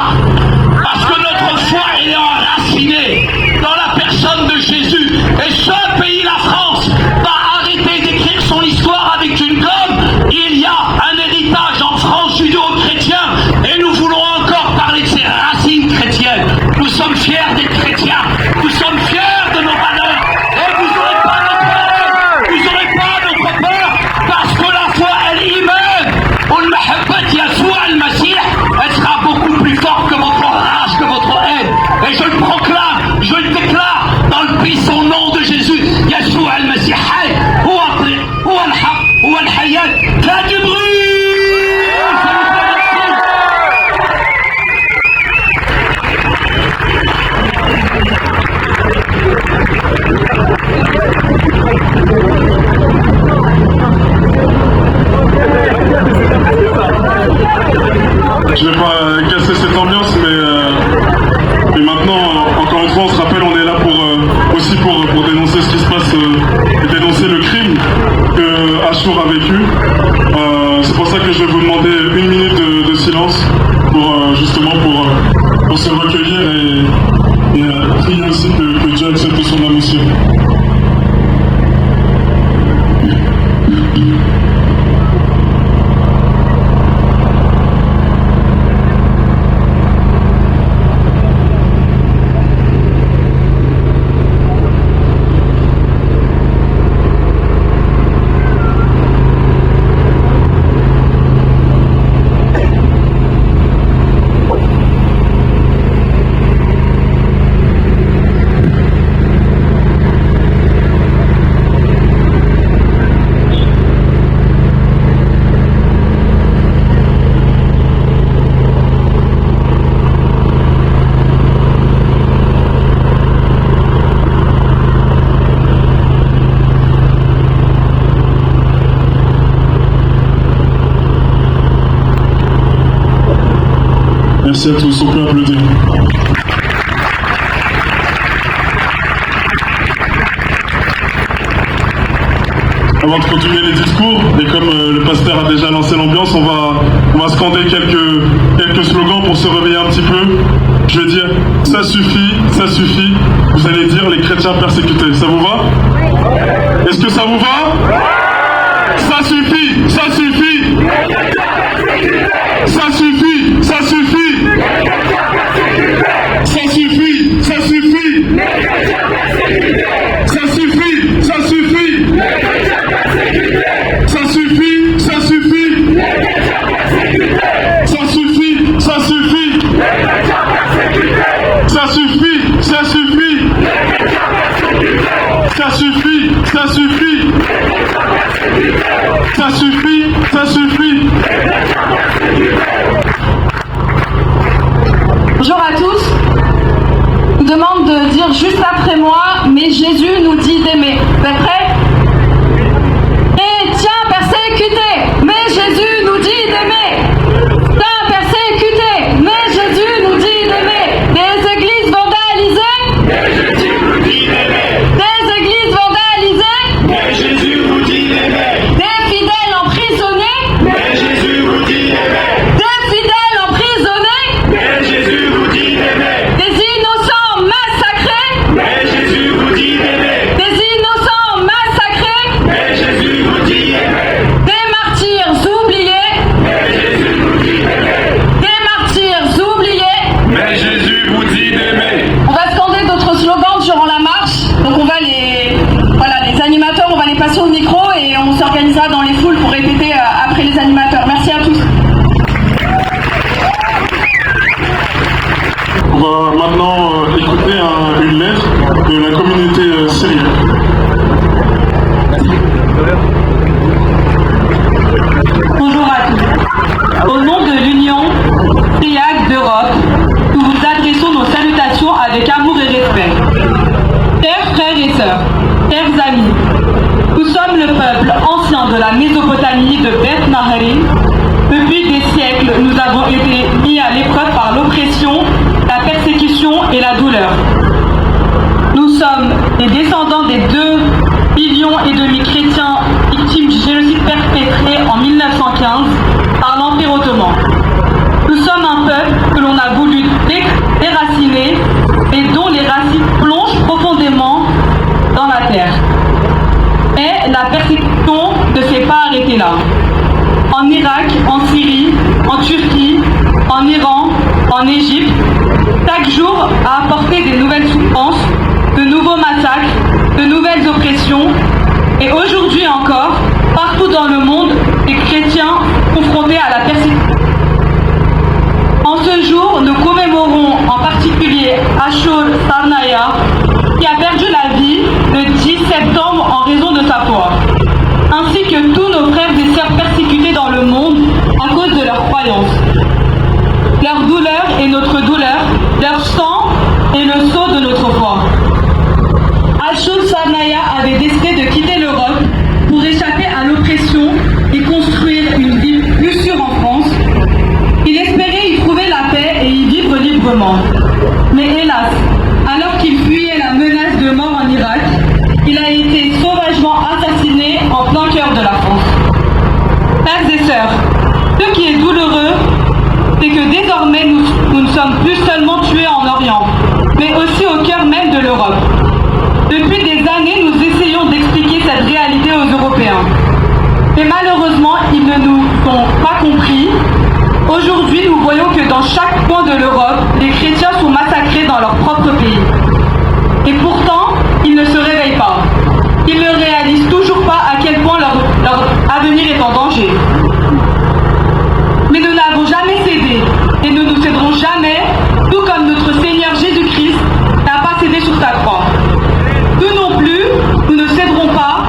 S3: Parce que notre foi, elle est enracinée dans la personne de Jésus. Et ce pays, la France, va arrêter d'écrire son histoire avec une gomme. Il y
S7: Achour a vécu. C'est pour ça que je vais vous demander 1 minute de silence pour justement pour se recueillir et prier aussi que Dieu accepte son âme aussi. Merci à tous, on peut applaudir. Avant de continuer les discours, et comme le pasteur a déjà lancé l'ambiance, on va scander quelques slogans pour se réveiller un petit peu. Je vais dire « ça suffit », vous allez dire « les chrétiens persécutés ». Ça vous va? Est-ce que ça vous va? Ça suffit, ça suffit. Ça suffit, ça suffit. Ça suffit, ça suffit. Ça suffit, ça suffit. Ça suffit, ça suffit. Ça suffit, ça suffit. Ça suffit, ça suffit. Ça suffit, ça suffit. Ça suffit, ça suffit.
S9: Bonjour à tous. Je vous demande de dire juste après moi, mais Jésus nous dit d'aimer. Vous êtes prêts? Chrétiens persécutés, mais Jésus nous dit d'aimer. Chrétiens persécutés, mais Jésus nous dit d'aimer. Des églises vandalisées, mais Jésus nous dit d'aimer. Des églises vandalisées, mais Jésus nous dit d'aimer. Des fidèles emprisonnés, mais Jésus nous dit d'aimer. Des fidèles emprisonnés, mais Jésus nous dit d'aimer. Des innocents massacrés, mais Jésus nous dit d'aimer. Des innocents massacrés, mais Jésus nous dit d'aimer. Des martyrs oubliés, mais Jésus nous dit d'aimer. Des martyrs oubliés,
S7: Mais Jésus vous dit d'aimer.
S9: on va scander d'autres slogans durant la marche. Donc on va les animateurs, on va les passer au micro et on s'organisera dans les foules pour répéter après les animateurs. Merci à tous.
S7: On va maintenant écouter une lettre de la communauté syrienne.
S9: Bonjour à tous. Au nom de l'Union Syriaque d'Europe, nous vous adressons nos salutations avec amour et respect. Chers frères et sœurs, chers amis, nous sommes le peuple ancien de la Mésopotamie de Beth Nahari. Depuis des siècles, nous avons été mis à l'épreuve par l'oppression, la persécution et la douleur. Nous sommes les descendants des 2,5 millions chrétiens victimes du génocide perpétré en 1915 par l'Empire ottoman. Nous sommes un peuple que l'on a voulu déraciner et dont les racines plongent profondément dans la terre. Mais la persécution ne s'est pas arrêtée là. En Irak, en Syrie, en Turquie, en Iran, en Égypte, chaque jour a apporté des nouvelles souffrances, de nouveaux massacres, de nouvelles oppressions, et aujourd'hui encore, partout dans le monde, les chrétiens confrontés à la persécution. En ce jour, nous commémorons en particulier Achour Sarnaya, qui a perdu la vie le 10 septembre en raison de sa foi, ainsi que tous nos frères et sœurs persécutés dans le monde à cause de leurs croyances. Leur douleur est notre douleur, leur sang est le sceau de notre foi. Achour Sarnaya avait décidé de quitter l'Europe pour échapper à l'oppression et construire une vie plus sûre en France. Il espérait y trouver la paix et y vivre librement. Mais hélas, alors qu'il fuyait la menace de mort sommes plus seulement tués en Orient, mais aussi au cœur même de l'Europe. Depuis des années, nous essayons d'expliquer cette réalité aux Européens. Mais malheureusement, ils ne nous ont pas compris. Aujourd'hui, nous voyons que dans chaque coin de l'Europe, les chrétiens sont massacrés dans leur propre pays. Et pourtant, ils ne se réveillent pas. Ils ne réalisent toujours pas à quel point leur avenir est en danger. Mais nous n'avons jamais cédé et nous ne céderons jamais, tout comme notre Seigneur Jésus-Christ n'a pas cédé sur sa croix. Nous non plus, nous ne céderons pas,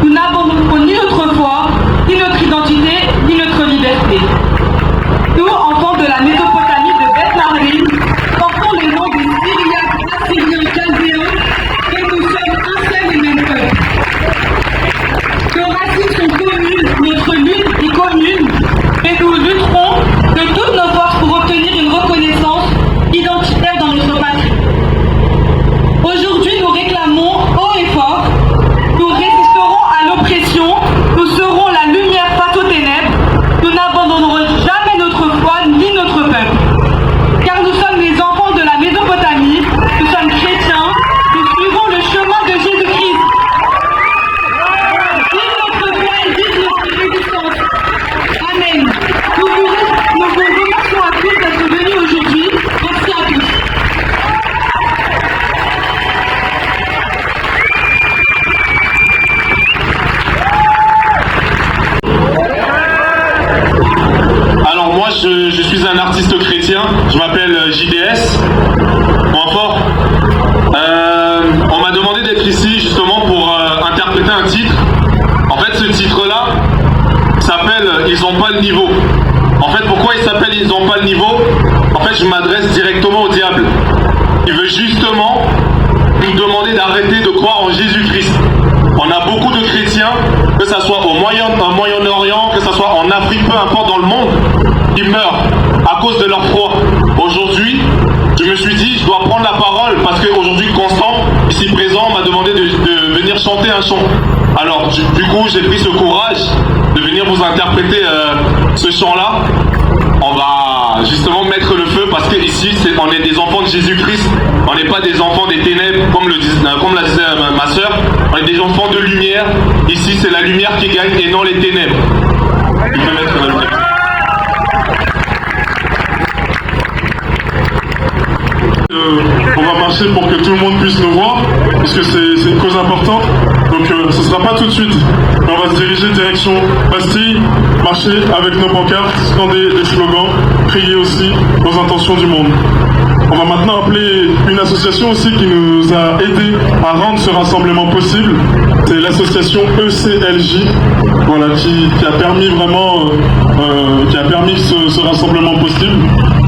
S9: nous n'abandonnerons ni notre foi, ni notre identité, ni notre liberté. Nous, enfants de la Mésopotamie de Beth-Marim, portons les noms des Syriaques, Assyriens, Chaldéens, et nous sommes un seul et même peuple. Nos racines sont communes, notre lutte est commune, et nous lutterons de toutes nos forces pour obtenir une reconnaissance identitaire dans notre patrie. Aujourd'hui, nous réclamons haut et fort, nous résisterons à l'oppression, nous serons la lumière face aux ténèbres, nous n'abandonnerons jamais notre foi ni notre peuple. Car nous sommes les enfants de la Mésopotamie, nous sommes chrétiens, nous suivons le chemin de Jésus-Christ. Vive notre foi et vive notre résistance. Amen. Nous vous remercions à tous d'être venus aujourd'hui. Merci à tous.
S7: Alors moi je suis un artiste chrétien, je m'appelle JDS, point fort. On m'a demandé d'être ici justement pour interpréter un titre. En fait ce titre-là s'appelle « Ils n'ont pas le niveau ». En fait pourquoi il s'appelle « Ils n'ont pas le niveau » En fait je m'adresse directement au diable. Il veut justement nous demander d'arrêter de croire en Jésus-Christ. On a beaucoup de chrétiens, que ce soit au Moyen-Orient, que ce soit en Afrique, peu importe dans le monde, qui meurent à cause de leur foi. Aujourd'hui, je me suis dit, je dois prendre la parole parce qu'aujourd'hui, Constant, ici présent, m'a demandé de venir chanter un chant. Alors, du coup, j'ai pris ce courage de venir vous interpréter ce chant-là. On va justement mettre le feu parce qu'ici, on est des enfants de Jésus-Christ. On n'est pas des enfants des ténèbres, comme la disait ma soeur. On est des enfants de lumière. Ici, c'est la lumière qui gagne et non les ténèbres. Il peut mettre la lumière. On va marcher pour que tout le monde puisse nous voir, parce que c'est une cause importante. Donc ce ne sera pas tout de suite. On va se diriger direction Bastille, marcher avec nos pancartes, scander des slogans, crier aussi aux intentions du monde. On va maintenant appeler une association aussi qui nous a aidé à rendre ce rassemblement possible. C'est l'association ECLJ, voilà, qui a permis vraiment, ce rassemblement possible,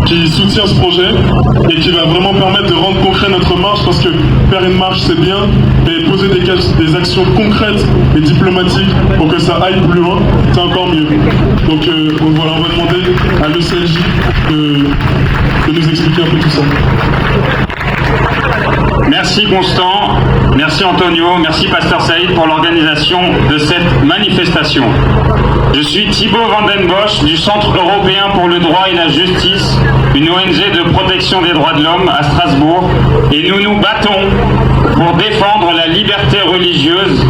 S7: qui soutient ce projet et qui va vraiment permettre de rendre concret notre marche, parce que faire une marche c'est bien, mais poser des actions concrètes et diplomatiques pour que ça aille plus loin, c'est encore mieux. Donc voilà, on va demander à l'ECLJ de nous expliquer un peu tout ça.
S10: Merci Constant, merci Antonio, merci Pasteur Saïd pour l'organisation de cette manifestation. Je suis Thibaut Vandenbosch du Centre européen pour le droit et la justice, une ONG de protection des droits de l'homme à Strasbourg, et nous nous battons pour défendre la liberté religieuse,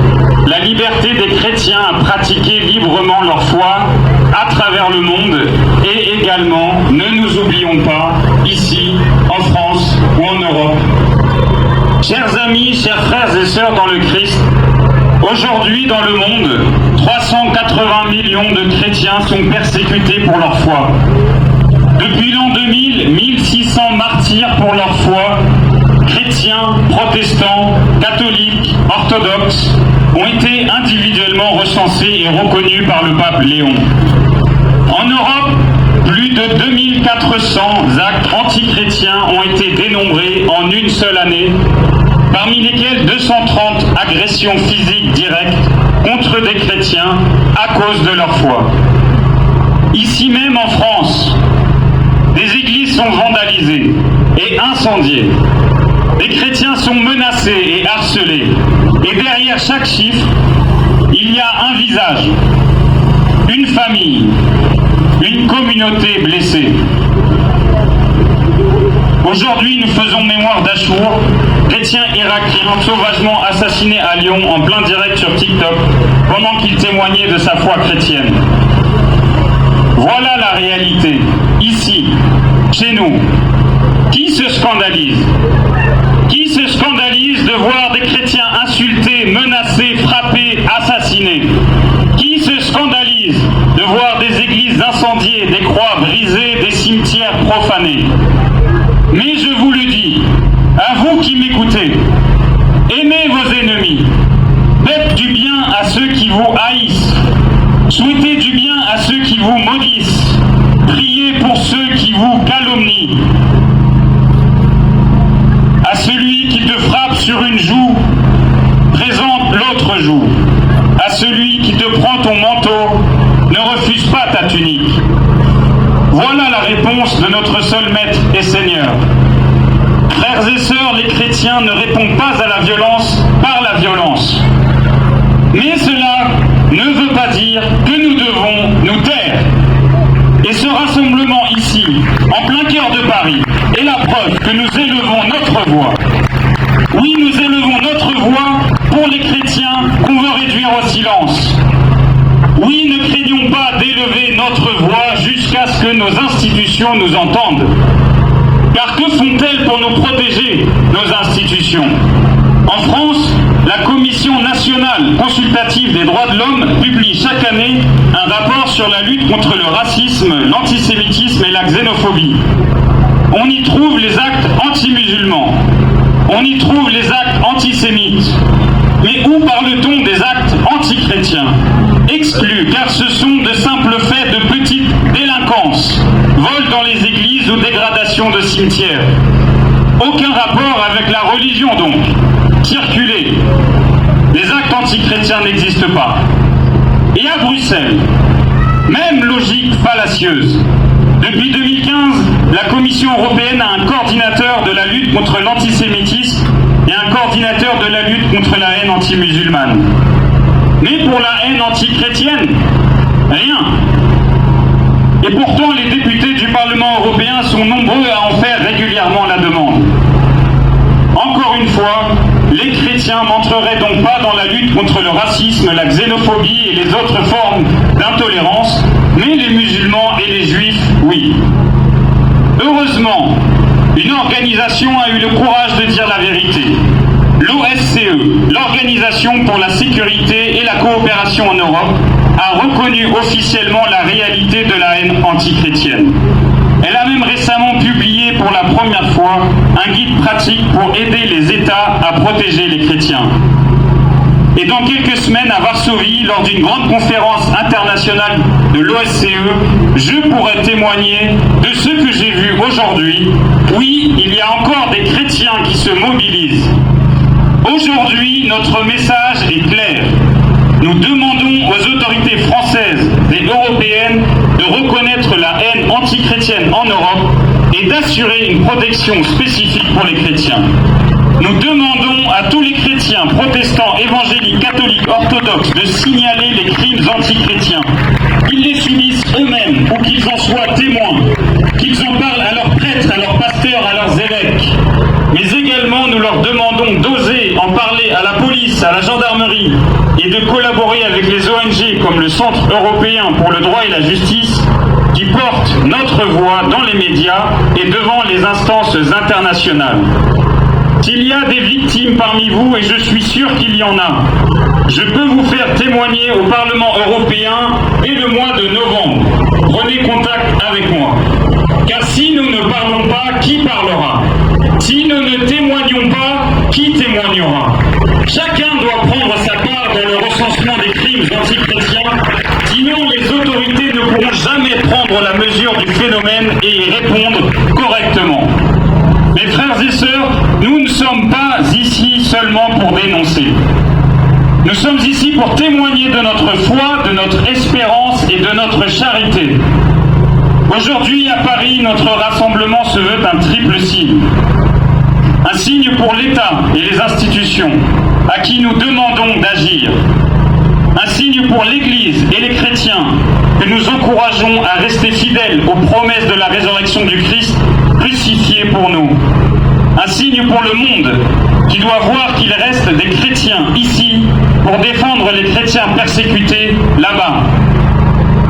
S10: la liberté des chrétiens à pratiquer librement leur foi à travers le monde, et également, ne nous oublions pas, ici, en France ou en Europe. Chers amis, chers frères et sœurs dans le Christ, aujourd'hui dans le monde, 380 millions de chrétiens sont persécutés pour leur foi. Depuis l'an 2000, 1600 martyrs pour leur foi, chrétiens, protestants, catholiques, orthodoxes, ont été individuellement recensés et reconnus par le pape Léon. En Europe, plus de 2400 actes antichrétiens ont été dénombrés en une seule année, parmi lesquels 230 agressions physiques directes contre des chrétiens à cause de leur foi. Ici même en France, des églises sont vandalisées et incendiées. Des chrétiens sont menacés et harcelés. Et derrière chaque chiffre, il y a un visage, une famille, une communauté blessée. Aujourd'hui, nous faisons mémoire d'Achour, chrétien irakien sauvagement assassiné à Lyon en plein direct sur TikTok pendant qu'il témoignait de sa foi chrétienne. Voilà la réalité, ici, chez nous. Qui se scandalise? Qui se scandalise de voir des chrétiens insultés, menacés, frappés, assassinés? Qui se scandalise de voir des églises incendiées, des croix brisées, des cimetières profanés? Mais je vous le dis, à vous qui m'écoutez, aimez vos ennemis, faites du bien à ceux qui vous haïssent, souhaitez du bien à ceux qui vous maudissent, priez pour ceux qui vous calomnient. À celui qui te frappe sur une joue, présente l'autre joue. À celui qui te prend ton manteau, ne refuse pas ta tunique. Voilà la réponse de notre seul Maître et Seigneur. Frères et sœurs, les chrétiens ne répondent pas à la violence par la violence. Mais cela ne veut pas dire que nous devons nous taire. Et ce rassemblement ici, en plein cœur de Paris, est la preuve que nous élevons notre voix. Oui, nous élevons notre voix pour les chrétiens qu'on veut réduire au silence. Oui, ne craignons pas d'élever notre voix jusqu'à ce que nos institutions nous entendent. Car que font-elles pour nous protéger, nos institutions? En France, la Commission nationale consultative des droits de l'homme publie chaque année un rapport sur la lutte contre le racisme, l'antisémitisme et la xénophobie. On y trouve les actes anti-musulmans, on y trouve les actes antisémites. Mais où parle-t-on des actes anti-chrétiens? Exclus, car ce sont de simples faits de petite délinquance, vol dans les églises ou dégradation de cimetières. Aucun rapport avec la religion donc. Circuler. Les actes anti-chrétiens n'existent pas. Et à Bruxelles, même logique fallacieuse. Depuis 2015, la Commission européenne a un coordinateur de la lutte contre l'antisémitisme et un coordinateur de la lutte contre la haine anti-musulmane. Mais pour la haine anti-chrétienne, rien. Et pourtant, les députés du Parlement européen sont nombreux à en faire régulièrement la demande. Encore une fois, les chrétiens n'entreraient donc pas dans la lutte contre le racisme, la xénophobie et les autres formes d'intolérance, mais les musulmans et les juifs, oui. Heureusement, une organisation a eu le courage de dire la vérité. L'OSCE, l'Organisation pour la sécurité et la coopération en Europe, a reconnu officiellement la réalité de la haine antichrétienne. Elle a même récemment publié pour la première fois un guide pratique pour aider les États à protéger les chrétiens. Et dans quelques semaines à Varsovie, lors d'une grande conférence internationale de l'OSCE, je pourrai témoigner de ce que j'ai vu aujourd'hui. Oui, il y a encore des chrétiens qui se mobilisent. Aujourd'hui, notre message est clair. Nous demandons aux autorités françaises et européennes de reconnaître la haine antichrétienne en Europe et d'assurer une protection spécifique pour les chrétiens. Nous demandons à tous les chrétiens, protestants, évangéliques, catholiques, orthodoxes de signaler les crimes antichrétiens, qu'ils les subissent eux-mêmes ou qu'ils en soient témoins, qu'ils en parlent à leurs prêtres, à leurs pasteurs, à leurs évêques. Mais également, nous leur demandons d'oser en parler à la police, à la gendarmerie et de collaborer avec les ONG comme le Centre européen pour le droit et la justice qui portent notre voix dans les médias et devant les instances internationales. S'il y a des victimes parmi vous, et je suis sûr qu'il y en a, je peux vous faire témoigner au Parlement européen dès le mois de novembre. Prenez contact avec moi. Car si nous ne parlons pas, qui parlera? Si nous ne témoignons pas, qui témoignera? Chacun doit prendre sa part dans le recensement des crimes antichrétiens, sinon les autorités ne pourront jamais prendre la mesure du phénomène et y répondre correctement. Mes frères et sœurs, nous ne sommes pas ici seulement pour dénoncer. Nous sommes ici pour témoigner de notre foi, de notre espérance et de notre charité. Aujourd'hui, à Paris, notre rassemblement se veut un triple signe. Un signe pour l'État et les institutions, à qui nous demandons d'agir. Un signe pour pour l'Église et les chrétiens que nous encourageons à rester fidèles aux promesses de la résurrection du Christ crucifié pour nous. Un signe pour le monde qui doit voir qu'il reste des chrétiens ici pour défendre les chrétiens persécutés là-bas.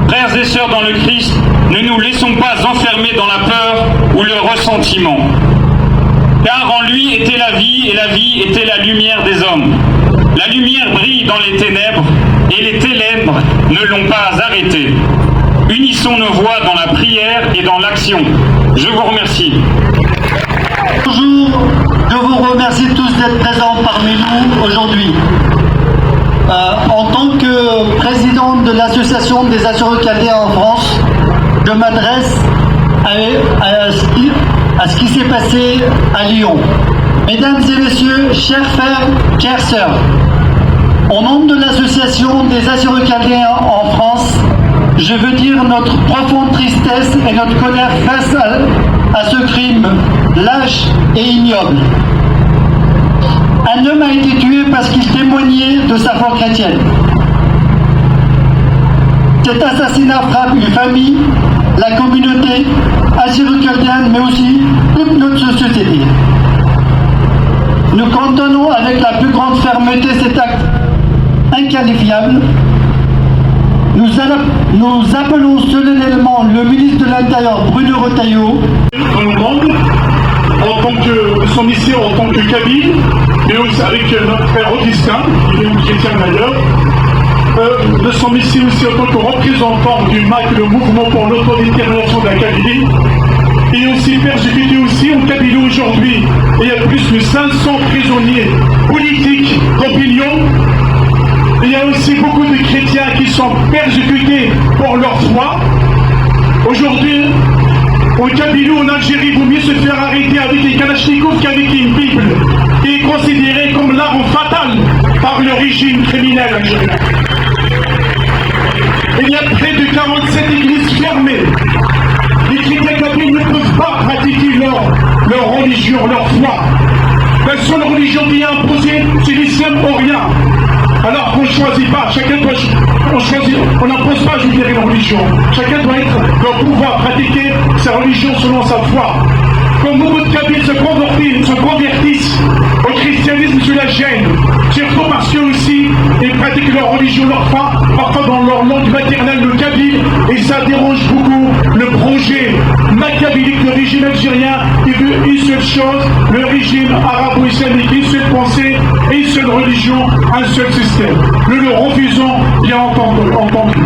S10: Frères et sœurs dans le Christ, ne nous laissons pas enfermer dans la peur ou le ressentiment. Car en lui était la vie, et la vie était la lumière des hommes. La lumière brille dans les ténèbres, et les ténèbres ne l'ont pas arrêtée. Unissons nos voix dans la prière et dans l'action. Je vous remercie.
S11: Bonjour, je vous remercie tous d'être présents parmi nous aujourd'hui. En tant que président de l'association des assureurs chaldéens en France, je m'adresse à ce qui s'est passé à Lyon. Mesdames et messieurs, chers frères, chères sœurs, au nom de l'association des assureurs chaldéens en France, je veux dire notre profonde tristesse et notre colère face à ce crime lâche et ignoble. Un homme a été tué parce qu'il témoignait de sa foi chrétienne. Cet assassinat frappe une famille, la communauté assyro-chaldéenne, mais aussi toute notre société. Nous condamnons avec la plus grande fermeté cet acte inqualifiable. Nous appelons solennellement le ministre de l'Intérieur, Bruno Retailleau.
S7: Dans le monde, en tant que, nous sommes ici en tant que Kabyle, mais aussi avec notre frère Augustin, qui est chrétien d'ailleurs. Nous sommes ici aussi en tant que représentants du MAC, le mouvement pour l'autodétermination de la Kabylie. Et aussi persécuté aussi en Kabylie aujourd'hui. Il y a plus de 500 prisonniers politiques d'opinion. Il y a aussi beaucoup de chrétiens qui sont persécutés pour leur foi. Aujourd'hui, en Kabylie, en Algérie, il vaut mieux se faire arrêter avec des kalachnikovs qu'avec une Bible, qui est considérée comme l'arme fatale par le régime criminel algérien. Il y a près de 47 églises fermées. Les chrétiens kabyles ne peuvent pas pratiquer leur religion, leur foi. La seule religion qui est imposée, c'est l'islam orient. Alors qu'on ne choisit pas, chacun doit, on n'impose pas, je dirais, une religion. Chacun doit pouvoir pratiquer sa religion selon sa foi. Quand beaucoup de Kabyles se convertissent au christianisme sous la gêne, surtout parce qu'eux aussi, ils pratiquent leur religion, leur foi, parfois dans leur langue maternelle, le kabyle, et ça dérange beaucoup le projet machiavélique du régime algérien qui veut une seule chose, le régime arabo-islamique, une seule pensée, une seule religion, un seul système. Nous le refusons, bien entendu.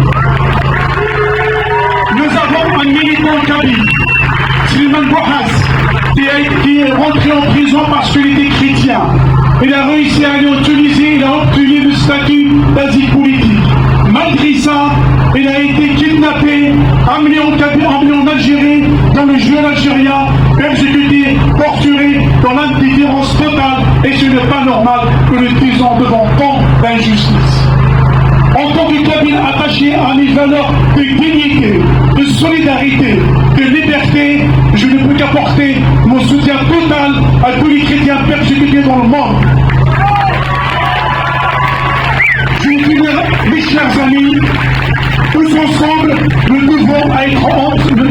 S7: Nous avons un militant kabyle, Slimane Bouhaz, qui est rentré en prison parce qu'il était chrétien. Il a réussi à aller en Tunisie, il a obtenu le statut d'asile politique. Malgré ça, il a été kidnappé, amené en Algérie, dans le juin algérien, persécuté, torturé, dans l'indifférence totale, et ce n'est pas normal que nous disons devant tant d'injustice. En tant que Kabyle attaché à mes valeurs de dignité, de solidarité, de liberté, je ne peux qu'apporter mon soutien total à tous les chrétiens persécutés dans le monde. Je vous dis, mes chers amis, tous ensemble, nous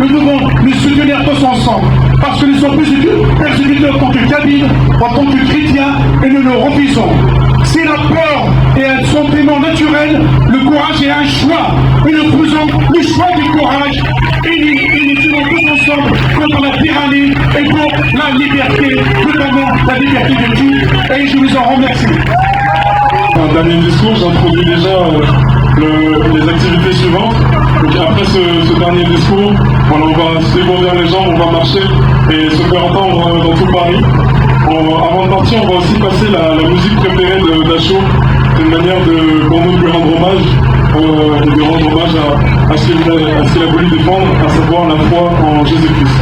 S7: devons nous soutenir tous ensemble. Parce que nous sommes persécutés en tant que Kabyles, en tant que chrétiens, et nous le refusons. C'est la peur et un sentiment naturel, le courage est un choix. Et nous faisons le choix du courage et nous tenons tous ensemble contre la tyrannie et pour la liberté, notamment la liberté de tous. Et je vous en remercie.
S4: Un dernier discours, j'introduis déjà les activités suivantes. Donc après ce dernier discours, voilà, on va se dégourdir les jambes, on va marcher et se faire entendre dans tout Paris. Avant de partir, on va aussi passer la musique préférée d'Acho. C'est une manière pour nous de lui rendre hommage, et de rendre hommage à ce qu'il a voulu défendre, à savoir la foi en Jésus-Christ.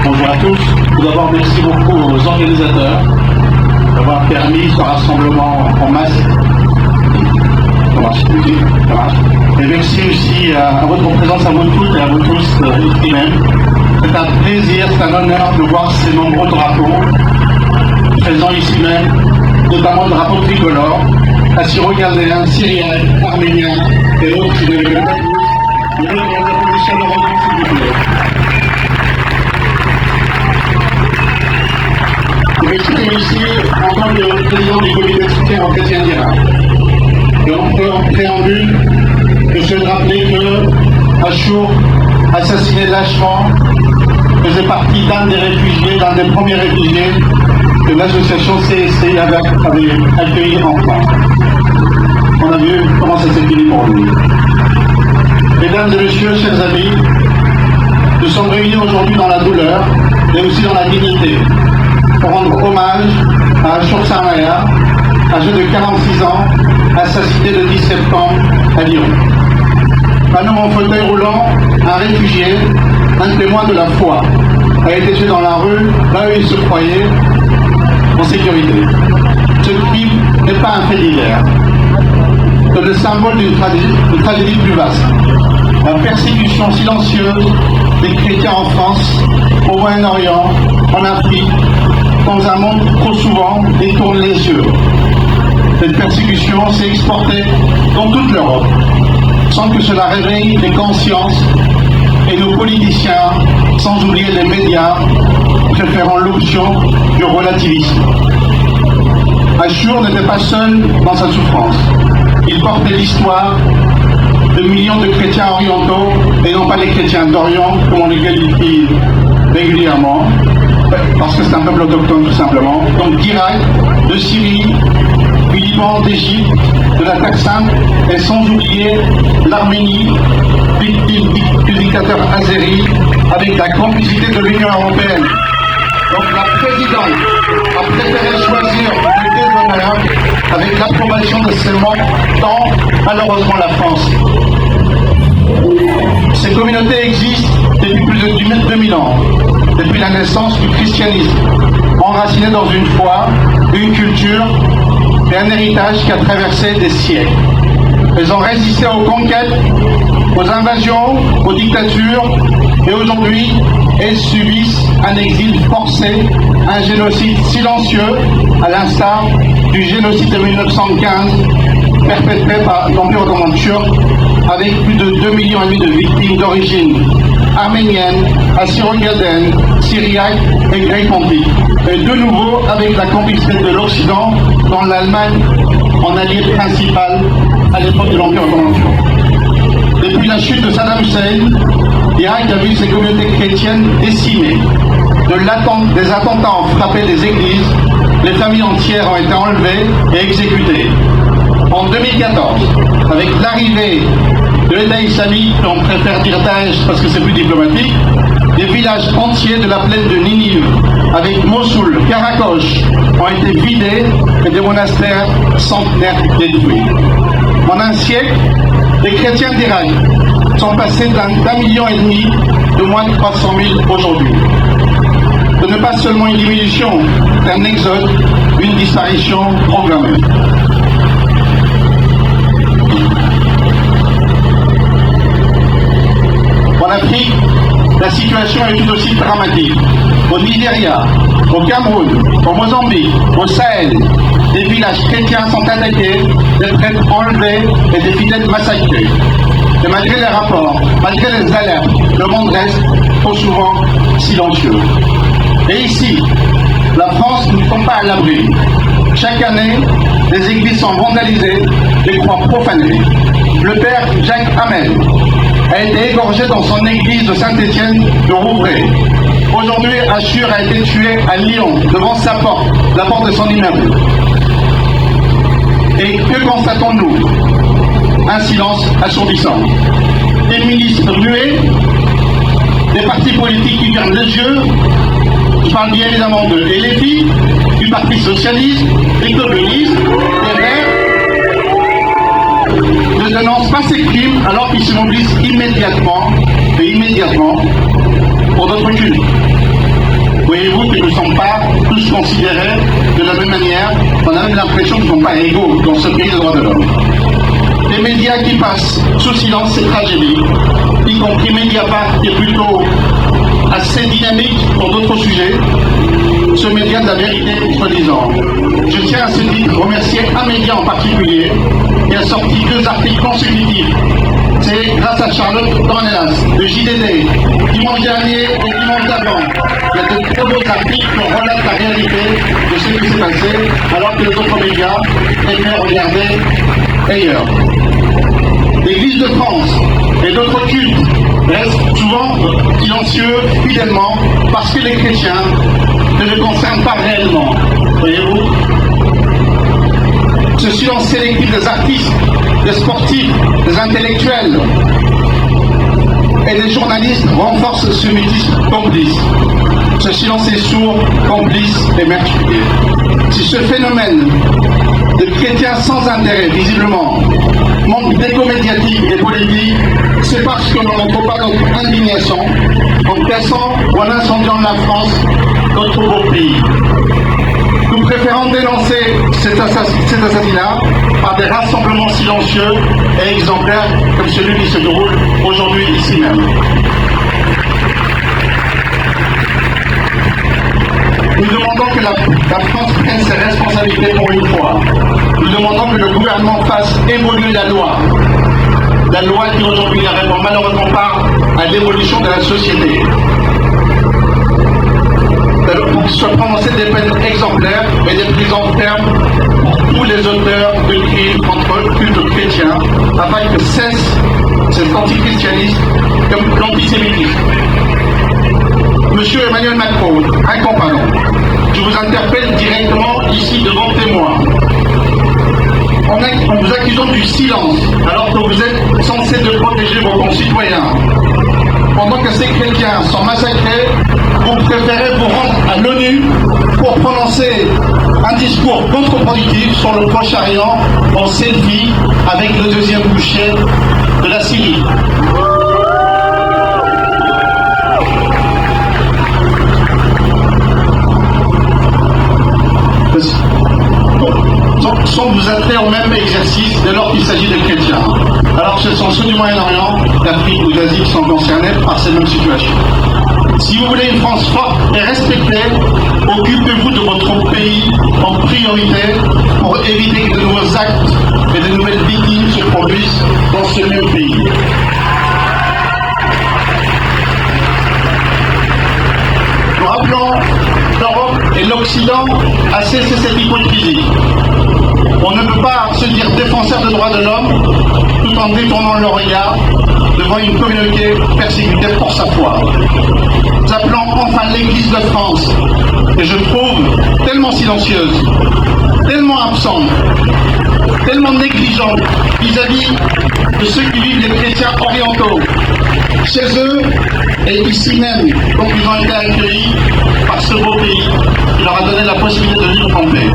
S12: Bonjour à tous. Tout d'abord, merci beaucoup aux organisateurs d'avoir permis ce rassemblement en masse. Et merci aussi à votre présence, à vous toutes et à vous tous ici même. C'est un plaisir, c'est un honneur de voir ces nombreux drapeaux présents ici même, notamment le drapeau tricolore, assyro-chaldéen, syrien, arménien et autres qui ne le pas tous. Je veux demander l'applaudissement de l'ordre, s'il vous plaît. Je m'exprime ici en tant que président du comité de soutien aux chrétiens d'Irak. Et en préambule, je souhaite rappeler que Achour, assassiné lâchement, faisait partie d'un des réfugiés, d'un des premiers réfugiés que l'association CSC avait accueilli en France. On a vu comment ça s'est fini pour lui. Mesdames et messieurs, chers amis, nous sommes réunis aujourd'hui dans la douleur, mais aussi dans la dignité, pour rendre hommage à Achour Sarmaya, âgé de 46 ans, assassiné le 10 septembre à Lyon. Un homme en fauteuil roulant, un réfugié, un témoin de la foi, a été tué dans la rue, là où il se croyait en sécurité. Ce crime n'est pas un fait divers, c'est le symbole d'une tragédie plus vaste. La persécution silencieuse des chrétiens en France, au Moyen-Orient, en Afrique, dans un monde trop souvent détourne les yeux. Cette persécution s'est exportée dans toute l'Europe, sans que cela réveille les consciences et nos politiciens, sans oublier les médias, préférant l'option du relativisme. Achour n'était pas seul dans sa souffrance. Il portait l'histoire de millions de chrétiens orientaux, et non pas les chrétiens d'Orient, comme on les qualifie régulièrement, parce que c'est un peuple autochtone tout simplement, donc d'Irak, de Syrie, du Liban, d'Égypte, de la Taxane, et sans oublier l'Arménie, victime du dictateur azéri, avec la complicité de l'Union européenne. Donc la présidente a préféré choisir le déshonneur avec l'approbation de ses membres, tant malheureusement la France. Ces communautés existent depuis plus de 2000 ans, depuis la naissance du christianisme, enracinées dans une foi, une culture et un héritage qui a traversé des siècles. Elles ont résisté aux conquêtes, aux invasions, aux dictatures, et aujourd'hui, elles subissent un exil forcé, un génocide silencieux, à l'instar du génocide de 1915, perpétré par l'Empire ottoman turc, avec plus de 2,5 millions de victimes d'origine arménienne, assyro-chaldéenne, syriaque et grecque-pontique. Et de nouveau avec la complicité de l'Occident, dans l'Allemagne, en allié principal à l'époque de l'Empire ottoman turc. Depuis la chute de Saddam Hussein, l'Irak a vu ses communautés chrétiennes décimées. Des attentats ont frappé les églises, les familles entières ont été enlevées et exécutées. En 2014, avec l'arrivée de l'État islamique, on préfère dire Daesh parce que c'est plus diplomatique, des villages entiers de la plaine de Ninive, avec Mossoul, Karakosh, ont été vidés et des monastères centenaires détruits. En un siècle, les chrétiens d'Irak sont passés d'1,5 million de moins de 300 000 aujourd'hui. Ce n'est pas seulement une diminution, c'est un exode, une disparition programmée. En Afrique, la situation est tout aussi dramatique. Au Nigeria, au Cameroun, au Mozambique, au Sahel, des villages chrétiens sont attaqués, des prêtres enlevés et des fidèles massacrés. Et malgré les rapports, malgré les alertes, le monde reste trop souvent silencieux. Et ici, la France ne tombe pas à l'abri. Chaque année, les églises sont vandalisées, les croix profanées. Le père Jacques Hamel a été égorgé dans son église de Saint-Étienne de Rouvray. Aujourd'hui, Achour a été tué à Lyon, devant sa porte, la porte de son immeuble. Et que constatons-nous? Un silence assourdissant. Des ministres muets, des partis politiques qui ferment les yeux. Je parle bien évidemment de LFI, du Parti Socialiste, des communistes, des Verts, ne dénoncent pas ces crimes alors qu'ils se mobilisent immédiatement pour d'autres cultes. Voyez-vous que nous ne sommes pas tous considérés de la même manière, on a même l'impression qu'ils ne sont pas égaux dans ce pays de droits de l'homme. Les médias qui passent sous silence ces tragédies, y compris Mediapart qui est plutôt assez dynamique pour d'autres sujets, ce média de la vérité, soi-disant. Je tiens à ce titre remercier un média en particulier qui a sorti 2 articles consécutifs. C'est grâce à Charlotte Dornelas, de JDD, dimanche dernier et dimanche d'avant. Il y a de très beaux articles qui relatent la réalité de ce qui s'est passé, alors que les autres médias préfèrent regarder ailleurs. L'Église de France et d'autres cultes restent souvent silencieux, fidèlement, parce que les chrétiens ne les concernent pas réellement. Voyez-vous ? Ce silence sélectif des artistes, des sportifs, des intellectuels et des journalistes renforce ce mutisme complice. Ce silence est sourd, complice et meurtrier. Si ce phénomène de chrétiens sans intérêt, visiblement, manque d'écho médiatique et politique, c'est parce que l'on n'entend pas notre indignation en cassant ou en incendiant la France, notre beau pays. Nous préférons dénoncer cet assassinat par des rassemblements silencieux et exemplaires comme celui qui se déroule aujourd'hui ici même. Nous demandons que la France prenne ses responsabilités pour une fois. Nous demandons que le gouvernement fasse évoluer la loi. La loi qui aujourd'hui répond malheureusement pas à l'évolution de la société. Pour qu'il soit prononcé des peines exemplaires et des prisons fermes pour tous les auteurs de crimes contre culte chrétien, afin que cesse cet antichristianisme comme l'antisémitisme. Monsieur Emmanuel Macron, un compagnon, je vous interpelle directement ici devant témoins. En vous accusant du silence, alors que vous êtes censé de protéger vos concitoyens. Pendant que ces chrétiens sont massacrés, vous préférez vous rendre à l'ONU pour prononcer un discours contre-productif sur le Proche-Orient en selfie avec le deuxième boucher de la Syrie. Sans vous atteler au même exercice dès lors qu'il s'agit des chrétiens. Alors ce sont ceux du Moyen-Orient, d'Afrique ou d'Asie qui sont concernés par ces mêmes situations. Si vous voulez une France forte et respectée, occupez-vous de votre pays en priorité pour éviter que de nouveaux actes et de nouvelles victimes se produisent dans ce même pays. Nous rappelons l'Europe et l'Occident à cesser cette hypocrisie. On ne peut pas se dire défenseur des droits de l'homme tout en détournant le regard devant une communauté persécutée pour sa foi. Nous appelons enfin l'Église de France, que je trouve tellement silencieuse, tellement absente, tellement négligente vis-à-vis de ceux qui vivent les chrétiens orientaux, chez eux et ici même, donc ils ont été accueillis par ce beau pays qui leur a donné la possibilité de vivre en paix.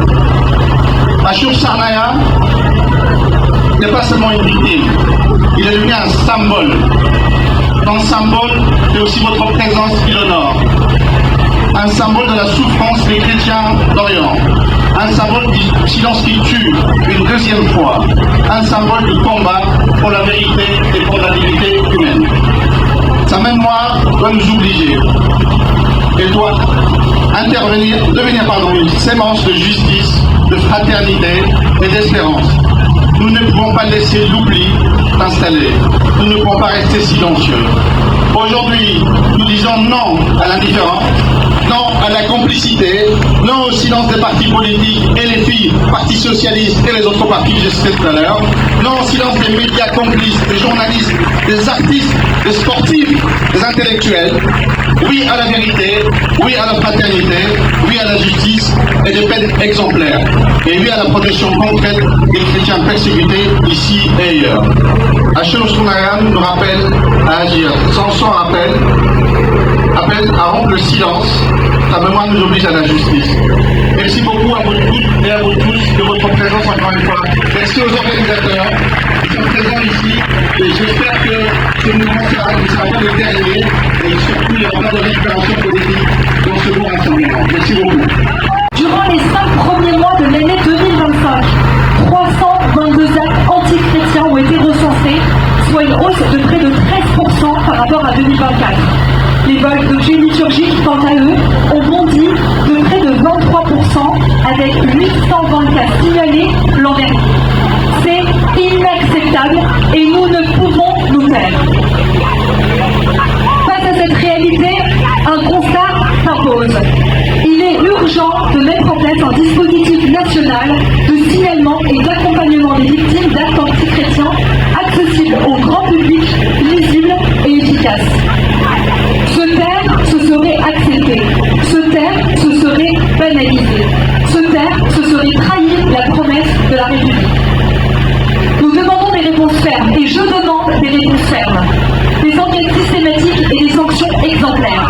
S12: Ashur Sarnaya n'est pas seulement une victime, il est devenu un symbole. Dans le symbole, c'est aussi votre présence qui l'honore. Un symbole de la souffrance des chrétiens d'Orient. Un symbole du silence qui tue une deuxième fois. Un symbole du combat pour la vérité et pour la dignité humaine. Sa mémoire doit nous obliger et doit devenir une sémence de justice, de fraternité et d'espérance. Nous ne pouvons pas laisser l'oubli s'installer. Nous ne pouvons pas rester silencieux. Aujourd'hui, nous disons non à l'indifférence, non à la complicité, non au silence des partis politiques et les filles, partis socialistes et les autres partis que j'ai cités tout à l'heure, non au silence des médias complices, des journalistes, des artistes, des sportifs, des intellectuels. Oui à la vérité, oui à la fraternité, oui à la justice et des peines exemplaires. Et oui à la protection concrète des chrétiens persécutés ici et ailleurs. Ashur Sarnaya nous rappelle à agir. Samson appelle à rompre le silence. Sa mémoire nous oblige à la justice. Merci beaucoup à vous toutes et à vous tous de votre présence encore une fois. Merci aux organisateurs qui sont présents ici. Et j'espère que ce mouvement ne sera pas le dernier. Et surtout, il n'y aura pas de récupération politique dans ce beau rassemblement. Merci beaucoup.
S13: Durant les 5 premiers mois de l'année 2025, 322 actes antichrétiens ont été recensés, soit une hausse de près de 13% par rapport à 2024. Les vols d'objets liturgiques, quant à eux, ont bondi de près de 20%. a signalé l'an dernier. C'est inacceptable et nous ne pouvons nous taire. Face à cette réalité, un constat s'impose. Il est urgent de mettre en place un dispositif national de signalement et d'accompagnement des victimes d'actes antichrétiens accessible au grand public, lisible et efficace. Se taire, ce serait accepter. Se taire, ce serait banaliser. Se taire, ce serait trahir la promesse de la République. Nous demandons des réponses fermes, et je demande des réponses fermes. Des enquêtes systématiques et des sanctions exemplaires.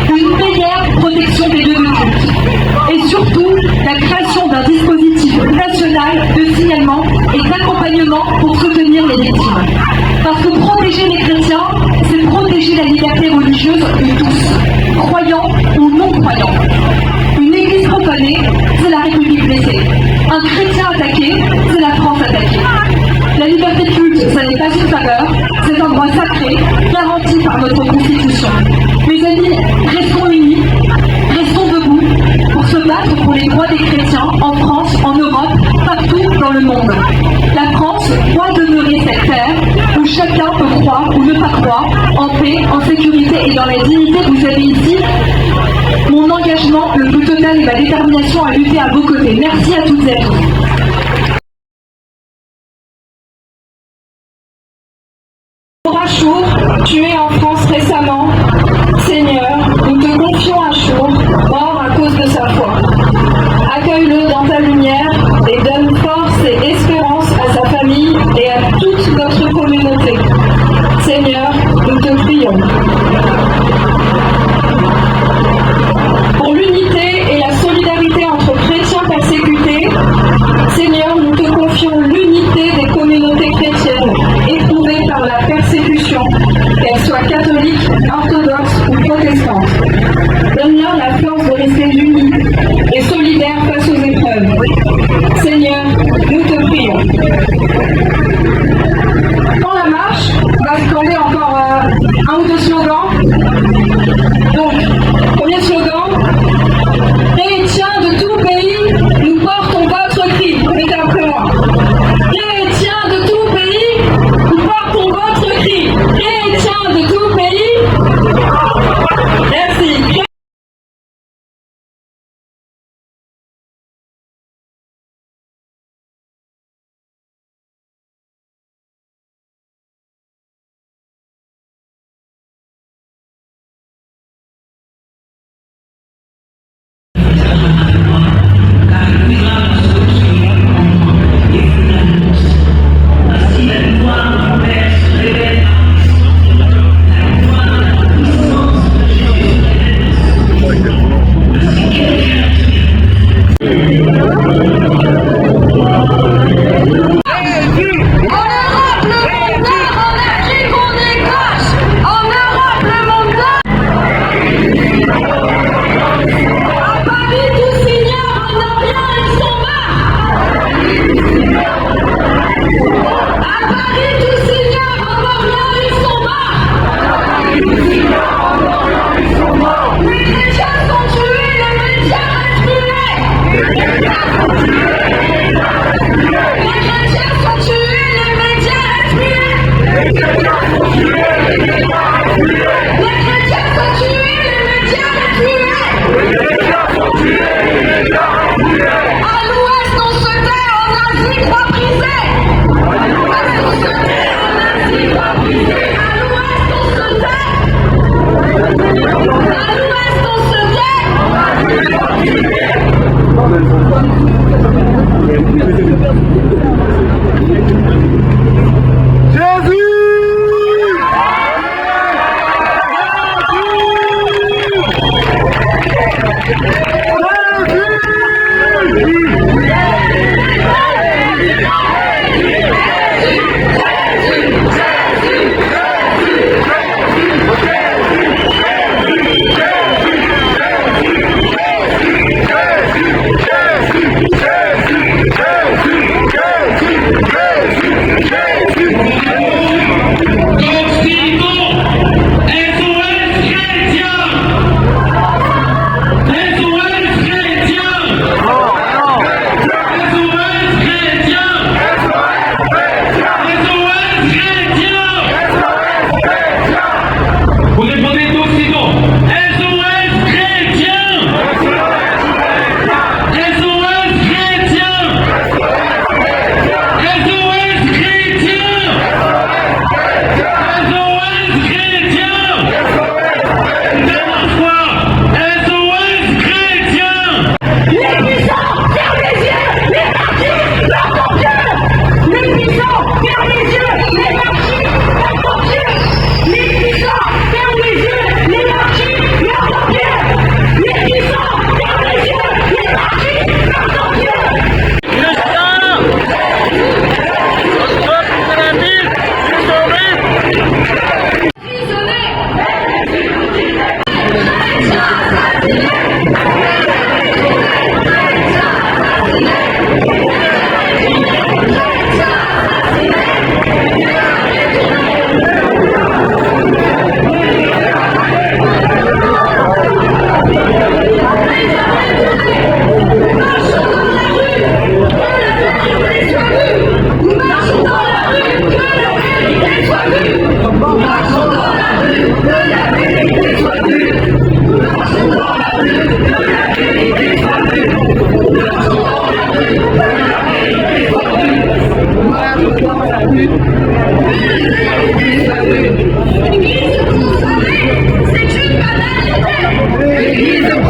S13: Une meilleure protection des lieux de culte. Et surtout, la création d'un dispositif national de signalement et d'accompagnement pour soutenir les victimes. Parce que protéger les chrétiens, c'est protéger la liberté religieuse de tous, croyants ou non-croyants. Une église profanée, c'est la République blessée. Un chrétien attaqué, c'est la France attaquée. La liberté de culte, ça n'est pas une faveur, c'est un droit sacré, garanti par notre Constitution. Mes amis, restons unis, restons debout pour se battre pour les droits des chrétiens en France, en Europe, partout dans le monde. La France doit demeurer cette terre où chacun peut croire ou ne pas croire, en paix, en sécurité et dans la dignité. Vous avez ici mon engagement le plus total et ma détermination à lutter à vos côtés. Merci à toutes et à tous.
S14: Achour, tué en France récemment, Seigneur, nous te confions Achour, mort à cause de sa foi. Accueille-le dans ta lumière et donne force et espérance à sa famille et à toute notre communauté. Seigneur, nous te prions. Pour l'unité et la solidarité entre chrétiens persécutés, Seigneur, nous te confions l'unité des communautés chrétiennes éprouvées par la persécution, qu'elles soient catholiques, orthodoxes ou protestantes. Donne-leur la force de rester unis et solidaires face aux épreuves. Seigneur, nous te prions. Dans la marche, on va scander encore un ou deux slogans. Donc, premier slogan, chrétiens de tout pays, nous portons votre cri. Mettez après moi. Chrétiens de tout pays, nous portons votre cri. Chrétiens de tout pays. Merci. Tous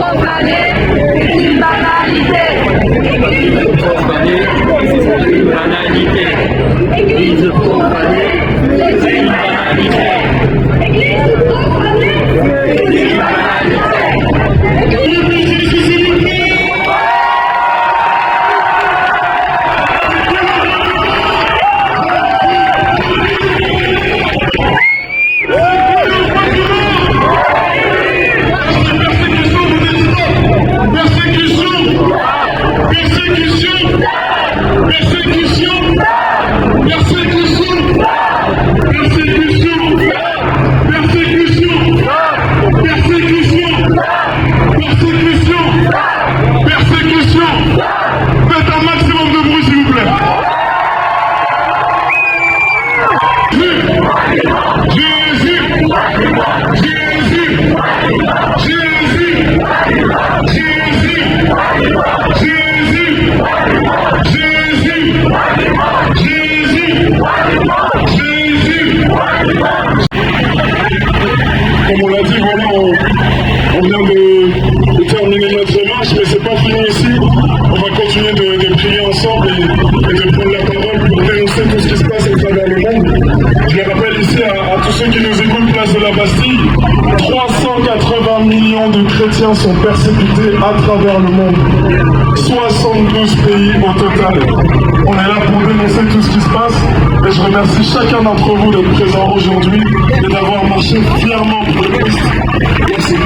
S15: profaner, c'est une banalité.
S3: L'église profanée, c'est une banalité. L'église profanée, c'est une banalité.
S15: L'église profanée, c'est une
S4: Comme on l'a dit, voilà, on vient de terminer notre marche, mais c'est pas fini ici. On va continuer de prier ensemble et de prendre la parole pour dénoncer tout ce qui se passe à travers le monde. Je le rappelle ici à tous ceux qui nous écoutent, place de la Bastille, 380 millions de chrétiens sont persécutés à travers le monde. 72 pays au total. On est là pour dénoncer tout ce qui se passe et je remercie chacun d'entre vous d'être présent aujourd'hui et d'avoir marché fièrement pour le Christ. Merci.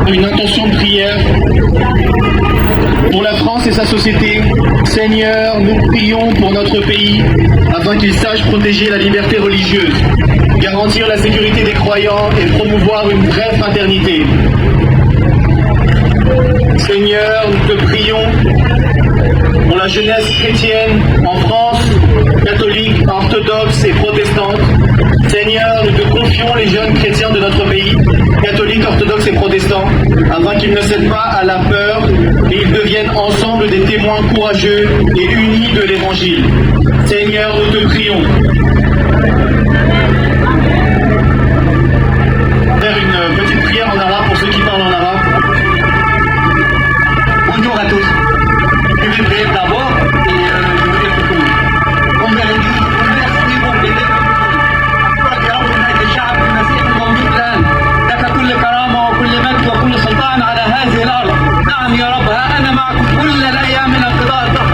S8: Une intention de prière pour la France et sa société. Seigneur, nous prions pour notre pays afin qu'il sache protéger la liberté religieuse, garantir la sécurité des croyants et promouvoir une vraie fraternité. Seigneur, nous te prions pour la jeunesse chrétienne en France, catholique, orthodoxe et protestante. Seigneur, nous te confions les jeunes chrétiens de notre pays, catholiques, orthodoxes et protestants, afin qu'ils ne cèdent pas à la peur et ils deviennent ensemble des témoins courageux et unis de l'Évangile. Seigneur, nous te prions. Faire une petite prière en arabe pour ceux qui parlent en arabe. Bonjour à tous. Je vais prier d'abord et je vais dire tout. Comme elle dit, merci pour les أشكرك يا رب من أجل الشعب المسيحي الموجود الآن، لك كل كرامة وكل مجد وكل سلطان على هذه الأرض. نعم يا رب، ها أنا معكم كل الأيام من انقضاء الظهر.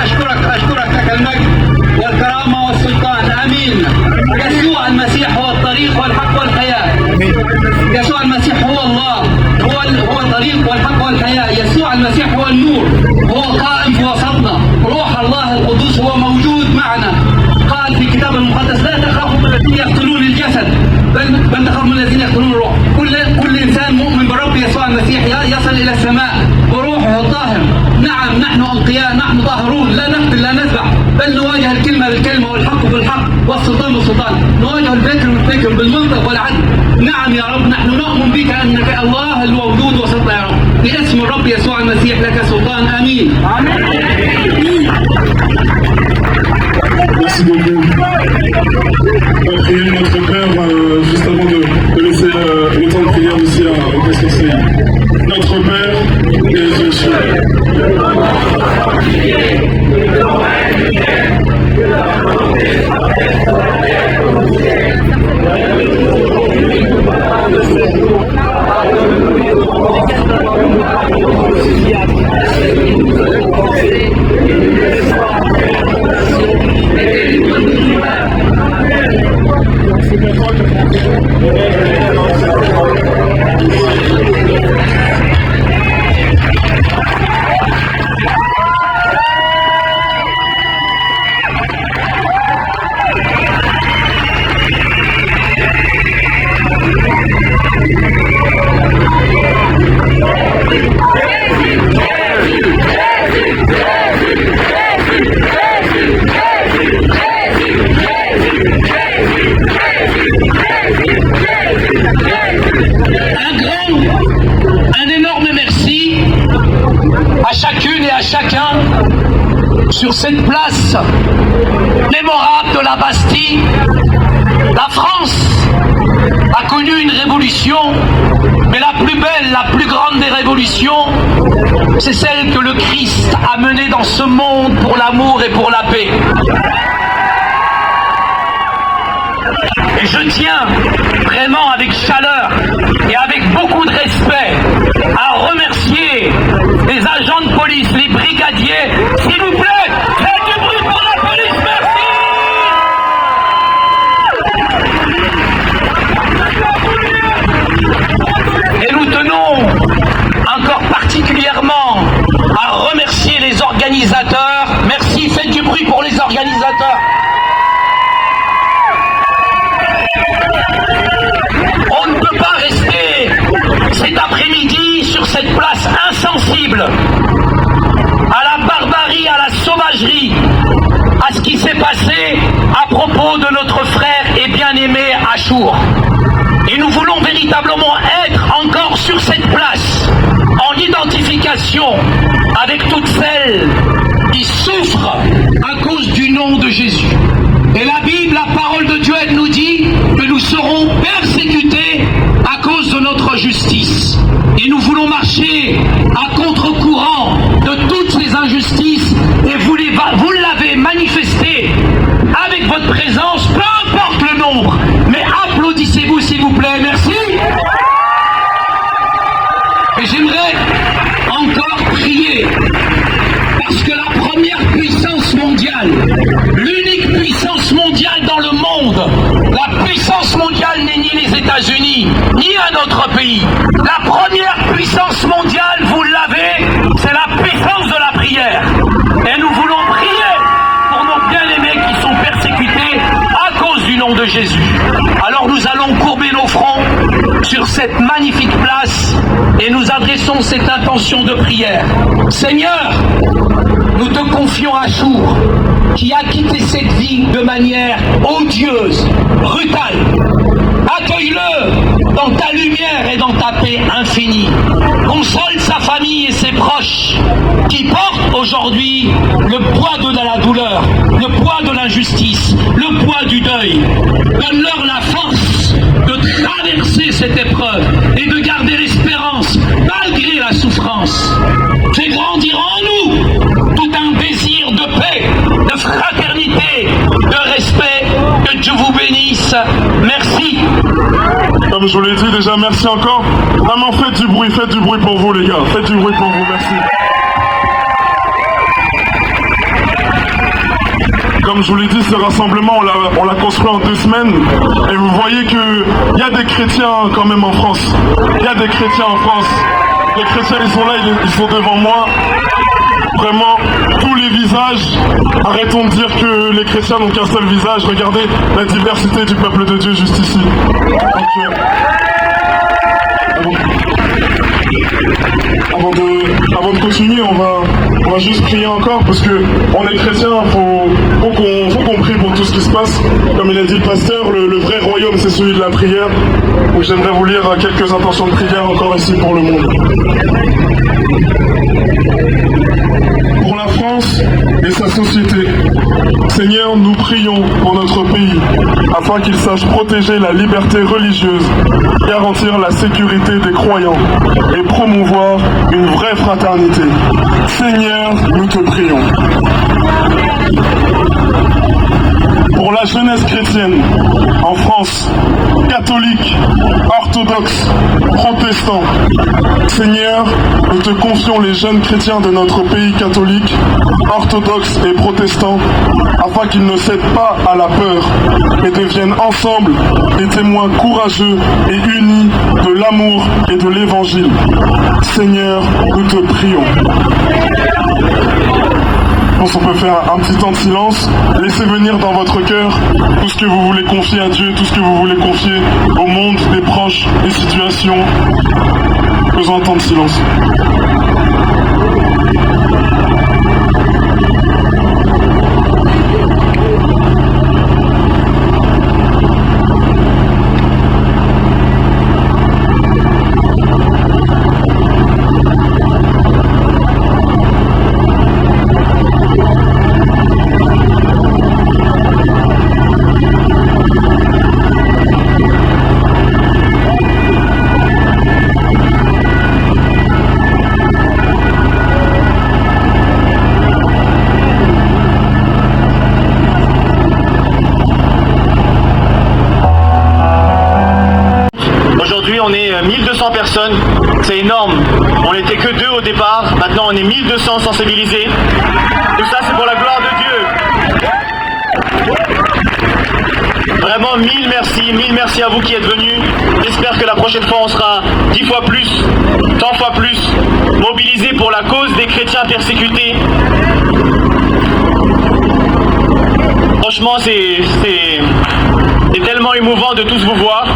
S8: أشكرك لك المجد والكرامة والسلطان. آمين. يسوع المسيح هو الطريق والحق والحياة. يسوع المسيح هو الله، هو الطريق والحق والحياة. يسوع المسيح هو النور، هو قائم في وسطنا. روح الله القدوس هو موجود معنا. قال في الكتاب المقدس لا تخافوا من الذين يقتلون الجسد بل تخافوا من الذين يقتلون الروح. كل انسان مؤمن بالرب يسوع المسيح يصل الى السماء بروحه الطاهر. نعم نحن انقياء، نحن طاهرون، لا نقتل لا نذبح، بل نواجه الكلمه بالكلمه والحق بالحق والسلطان بالسلطان. نواجه الفكر بالفكر بالمنطق والعدل. نعم يا رب، نحن نؤمن بك انك الله الموجود وسطنا يا رب. باسم الرب يسوع المسيح لك سلطان. امين.
S4: Merci beaucoup. On va prier notre Père juste avant de laisser le temps de prière aussi au pasteur Saïd. Notre Père et Jésus.
S3: à chacune et à chacun sur cette place mémorable de la Bastille. La France a connu une révolution, mais la plus belle, la plus grande des révolutions, c'est celle que le Christ a menée dans ce monde pour l'amour et pour la paix. Et je tiens vraiment avec chaleur et avec beaucoup de respect à remercier les agents de police, les brigadiers. S'il vous plaît, faites du bruit pour la police, merci! Et nous tenons encore particulièrement à remercier les organisateurs. Merci, faites du bruit pour les organisateurs. On ne peut pas rester cet après-midi sur cette place insensible à la barbarie, à la sauvagerie, à ce qui s'est passé à propos de notre frère et bien-aimé Achour. Et nous voulons véritablement être encore sur cette place en identification avec toutes celles qui souffrent à cause du nom de Jésus. Et la Bible, la parole de Dieu, elle nous dit que nous serons persécutés à cause de notre justice. Et nous voulons marcher à contre-courant de toutes ces injustices. Et vous l'avez manifesté avec votre présence, peu importe le nombre. Mais applaudissez-vous s'il vous plaît, merci. Et j'aimerais encore prier, parce que la première puissance mondiale, l'unique puissance mondiale dans le monde, la puissance mondiale n'est ni les États-Unis, ni un autre pays. La première puissance mondiale, vous l'avez, c'est la puissance de la prière. Et nous voulons prier pour nos bien-aimés qui sont persécutés à cause du nom de Jésus. Alors nous allons courber nos fronts sur cette magnifique place et nous adressons cette intention de prière. Seigneur, nous te confions Achour, qui a quitté cette vie de manière odieuse, brutale. Accueille-le dans ta lumière et dans ta paix infinie. Console sa famille et ses proches qui portent aujourd'hui le poids de la douleur, le poids de l'injustice, le poids du deuil. Donne-leur la force de traverser cette épreuve et de garder l'espérance malgré la souffrance. Fais grandir en nous tout un désir de paix, de fraternité, de respect. Que Dieu vous bénisse. Merci.
S4: Comme je vous l'ai dit déjà, merci encore. Vraiment, faites du bruit pour vous les gars. Faites du bruit pour vous, merci. Comme je vous l'ai dit, ce rassemblement, on l'a construit en 2 semaines. Et vous voyez qu'il y a des chrétiens quand même en France. Il y a des chrétiens en France. Les chrétiens, ils sont là, ils sont devant moi. Vraiment, tous les visages. Arrêtons de dire que les chrétiens n'ont qu'un seul visage. Regardez la diversité du peuple de Dieu juste ici. Donc, avant de continuer, on va juste prier encore parce que on est chrétien, faut qu'on prie pour tout ce qui se passe. Comme il a dit le pasteur, le vrai royaume c'est celui de la prière. Donc j'aimerais vous lire quelques intentions de prière encore ici pour le monde. Pour la France et sa société, Seigneur, nous prions pour notre pays, afin qu'il sache protéger la liberté religieuse, garantir la sécurité des croyants et promouvoir une vraie fraternité. Seigneur, nous te prions. Pour la jeunesse chrétienne, en France, catholique, orthodoxe, protestant, Seigneur, nous te confions les jeunes chrétiens de notre pays catholique, orthodoxe et protestant, afin qu'ils ne cèdent pas à la peur, mais deviennent ensemble des témoins courageux et unis de l'amour et de l'évangile. Seigneur, nous te prions. On peut faire un petit temps de silence. Laissez venir dans votre cœur tout ce que vous voulez confier à Dieu, tout ce que vous voulez confier au monde, des proches, des situations. Faisons un temps de silence.
S8: personnes, c'est énorme. On n'était que 2 au départ, maintenant on est 1200 sensibilisés. Tout ça c'est pour la gloire de Dieu. Vraiment mille merci à vous qui êtes venus. J'espère que la prochaine fois on sera 10 fois plus, 100 fois plus mobilisés pour la cause des chrétiens persécutés. Franchement c'est tellement émouvant de tous vous voir.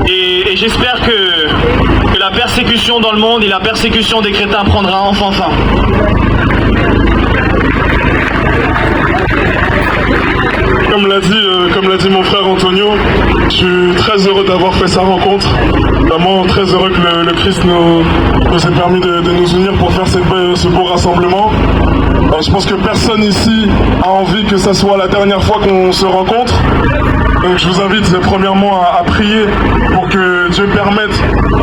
S8: Et j'espère que la persécution dans le monde et la persécution des chrétiens prendra enfin fin.
S4: Comme l'a dit mon frère Antonio, je suis très heureux d'avoir fait sa rencontre. Vraiment très heureux que le Christ nous ait permis de nous unir pour faire ce beau rassemblement. Je pense que personne ici a envie que ça soit la dernière fois qu'on se rencontre. Donc je vous invite premièrement à prier pour que Dieu permette,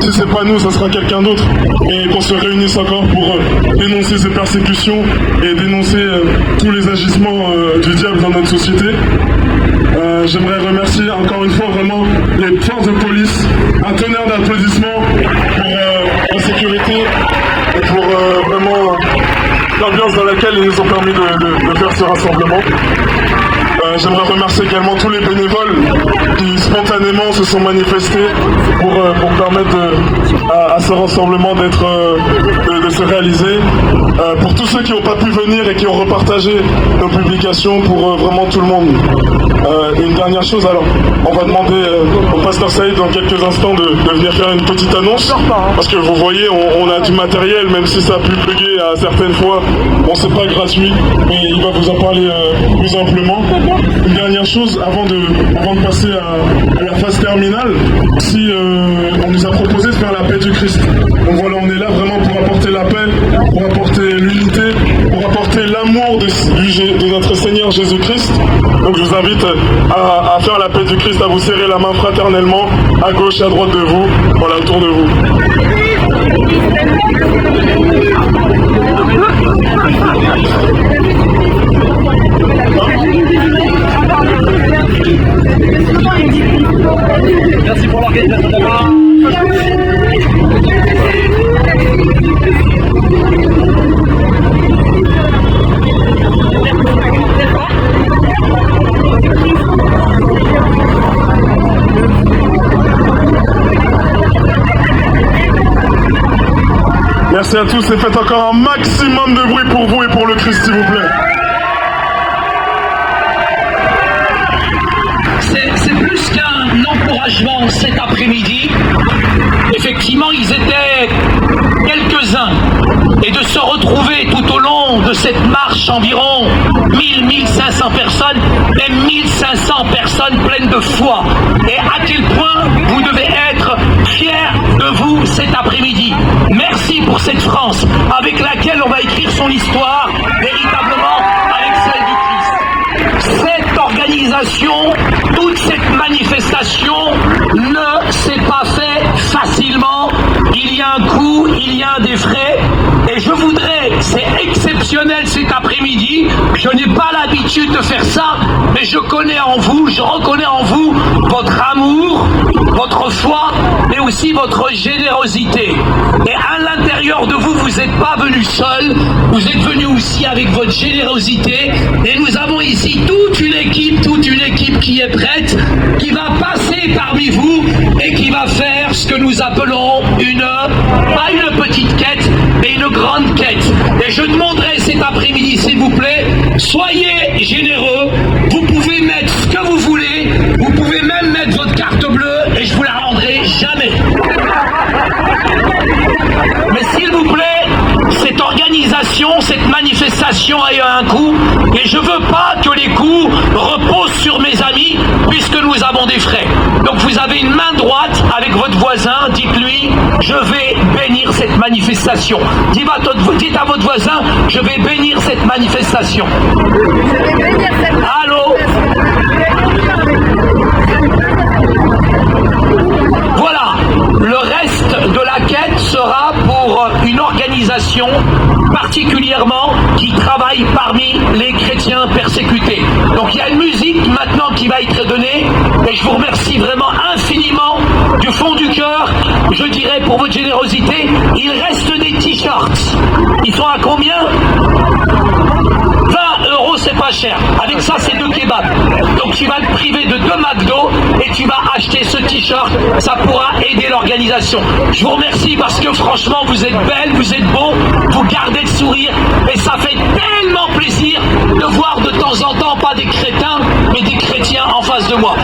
S4: si c'est pas nous, ça sera quelqu'un d'autre, et qu'on se réunisse encore pour dénoncer ces persécutions et dénoncer tous les agissements du diable dans notre société. J'aimerais remercier encore une fois vraiment les forces de police, un tonnerre d'applaudissements pour la sécurité et pour vraiment l'ambiance dans laquelle ils nous ont permis de faire ce rassemblement. J'aimerais remercier également tous les bénévoles qui spontanément se sont manifestés pour permettre à ce rassemblement de se réaliser. Pour tous ceux qui n'ont pas pu venir et qui ont repartagé nos publications, pour vraiment tout le monde. Une dernière chose, alors, on va demander au pasteur Saïd dans quelques instants de venir faire une petite annonce, parce que vous voyez, on a du matériel, même si ça a pu bugger à certaines fois, bon, c'est pas gratuit, mais il va vous en parler plus amplement. Une dernière chose, avant de passer à la phase terminale, si on nous a proposé de faire la paix du Christ. Donc voilà, on est là vraiment pour apporter la paix, pour apporter l'unité, pour apporter l'amour de notre Seigneur Jésus-Christ. Donc je vous invite à faire la paix du Christ, à vous serrer la main fraternellement, à gauche, à droite de vous, voilà, autour de vous.
S3: Merci pour l'organisation.
S4: Merci à tous et faites encore un maximum de bruit pour vous et pour le Christ, s'il vous plaît.
S3: C'est plus qu'un encouragement cet après-midi. Effectivement, ils étaient quelques-uns. Et de se retrouver tout au long de cette marche, environ 1000-1500 personnes, même 1500 personnes pleines de foi. Et à quel point vous devez être fiers de vous cet après-midi. Merci pour cette France avec laquelle on va écrire son histoire, véritablement avec celle du Christ. Cette organisation, toute cette manifestation ne s'est pas fait facilement. Il y a un coût, il y a des frais. Et je voudrais, c'est exceptionnel cet après-midi, je n'ai pas l'habitude de faire ça, mais je connais en vous, je reconnais en vous votre amour, votre foi, mais aussi votre générosité. Et à l'intérieur de vous, vous n'êtes pas venus seuls, vous êtes venus aussi avec votre générosité. Et nous avons ici toute une équipe qui est prête, qui va passer parmi vous et qui va faire ce que nous appelons pas une petite quête, mais une grande quête. Et je demanderai cet après-midi, s'il vous plaît, soyez généreux, vous pouvez mettre ce que vous voulez, vous pouvez même mettre votre carte bleue et je vous la rendrai jamais. Mais s'il vous plaît, cette organisation, cette manifestation a eu un coût, et je ne veux pas que les coûts reposent sur mes amis, puisque nous avons des frais. Donc vous avez une main droite avec votre voisin, dites-lui, je vais bénir cette manifestation. Dites à votre voisin, je vais bénir cette manifestation. Allô? Voilà, le reste de la quête sera pour une organisation particulièrement qui travaillent parmi les chrétiens persécutés. Donc il y a une musique maintenant qui va être donnée et je vous remercie vraiment infiniment du fond du cœur. Je dirais pour votre générosité, il reste des t-shirts. Ils sont à combien ? 20 €, c'est pas cher. Avec ça, c'est 2 kebabs. Donc tu vas te priver de 2 McDo et tu vas acheter ce t-shirt. Ça pourra aider l'organisation. Je vous remercie parce que franchement, vous êtes belles, vous êtes beaux, vous gardez le sourire et ça fait tellement plaisir de voir de temps en temps pas des crétins, mais des chrétiens en face de moi.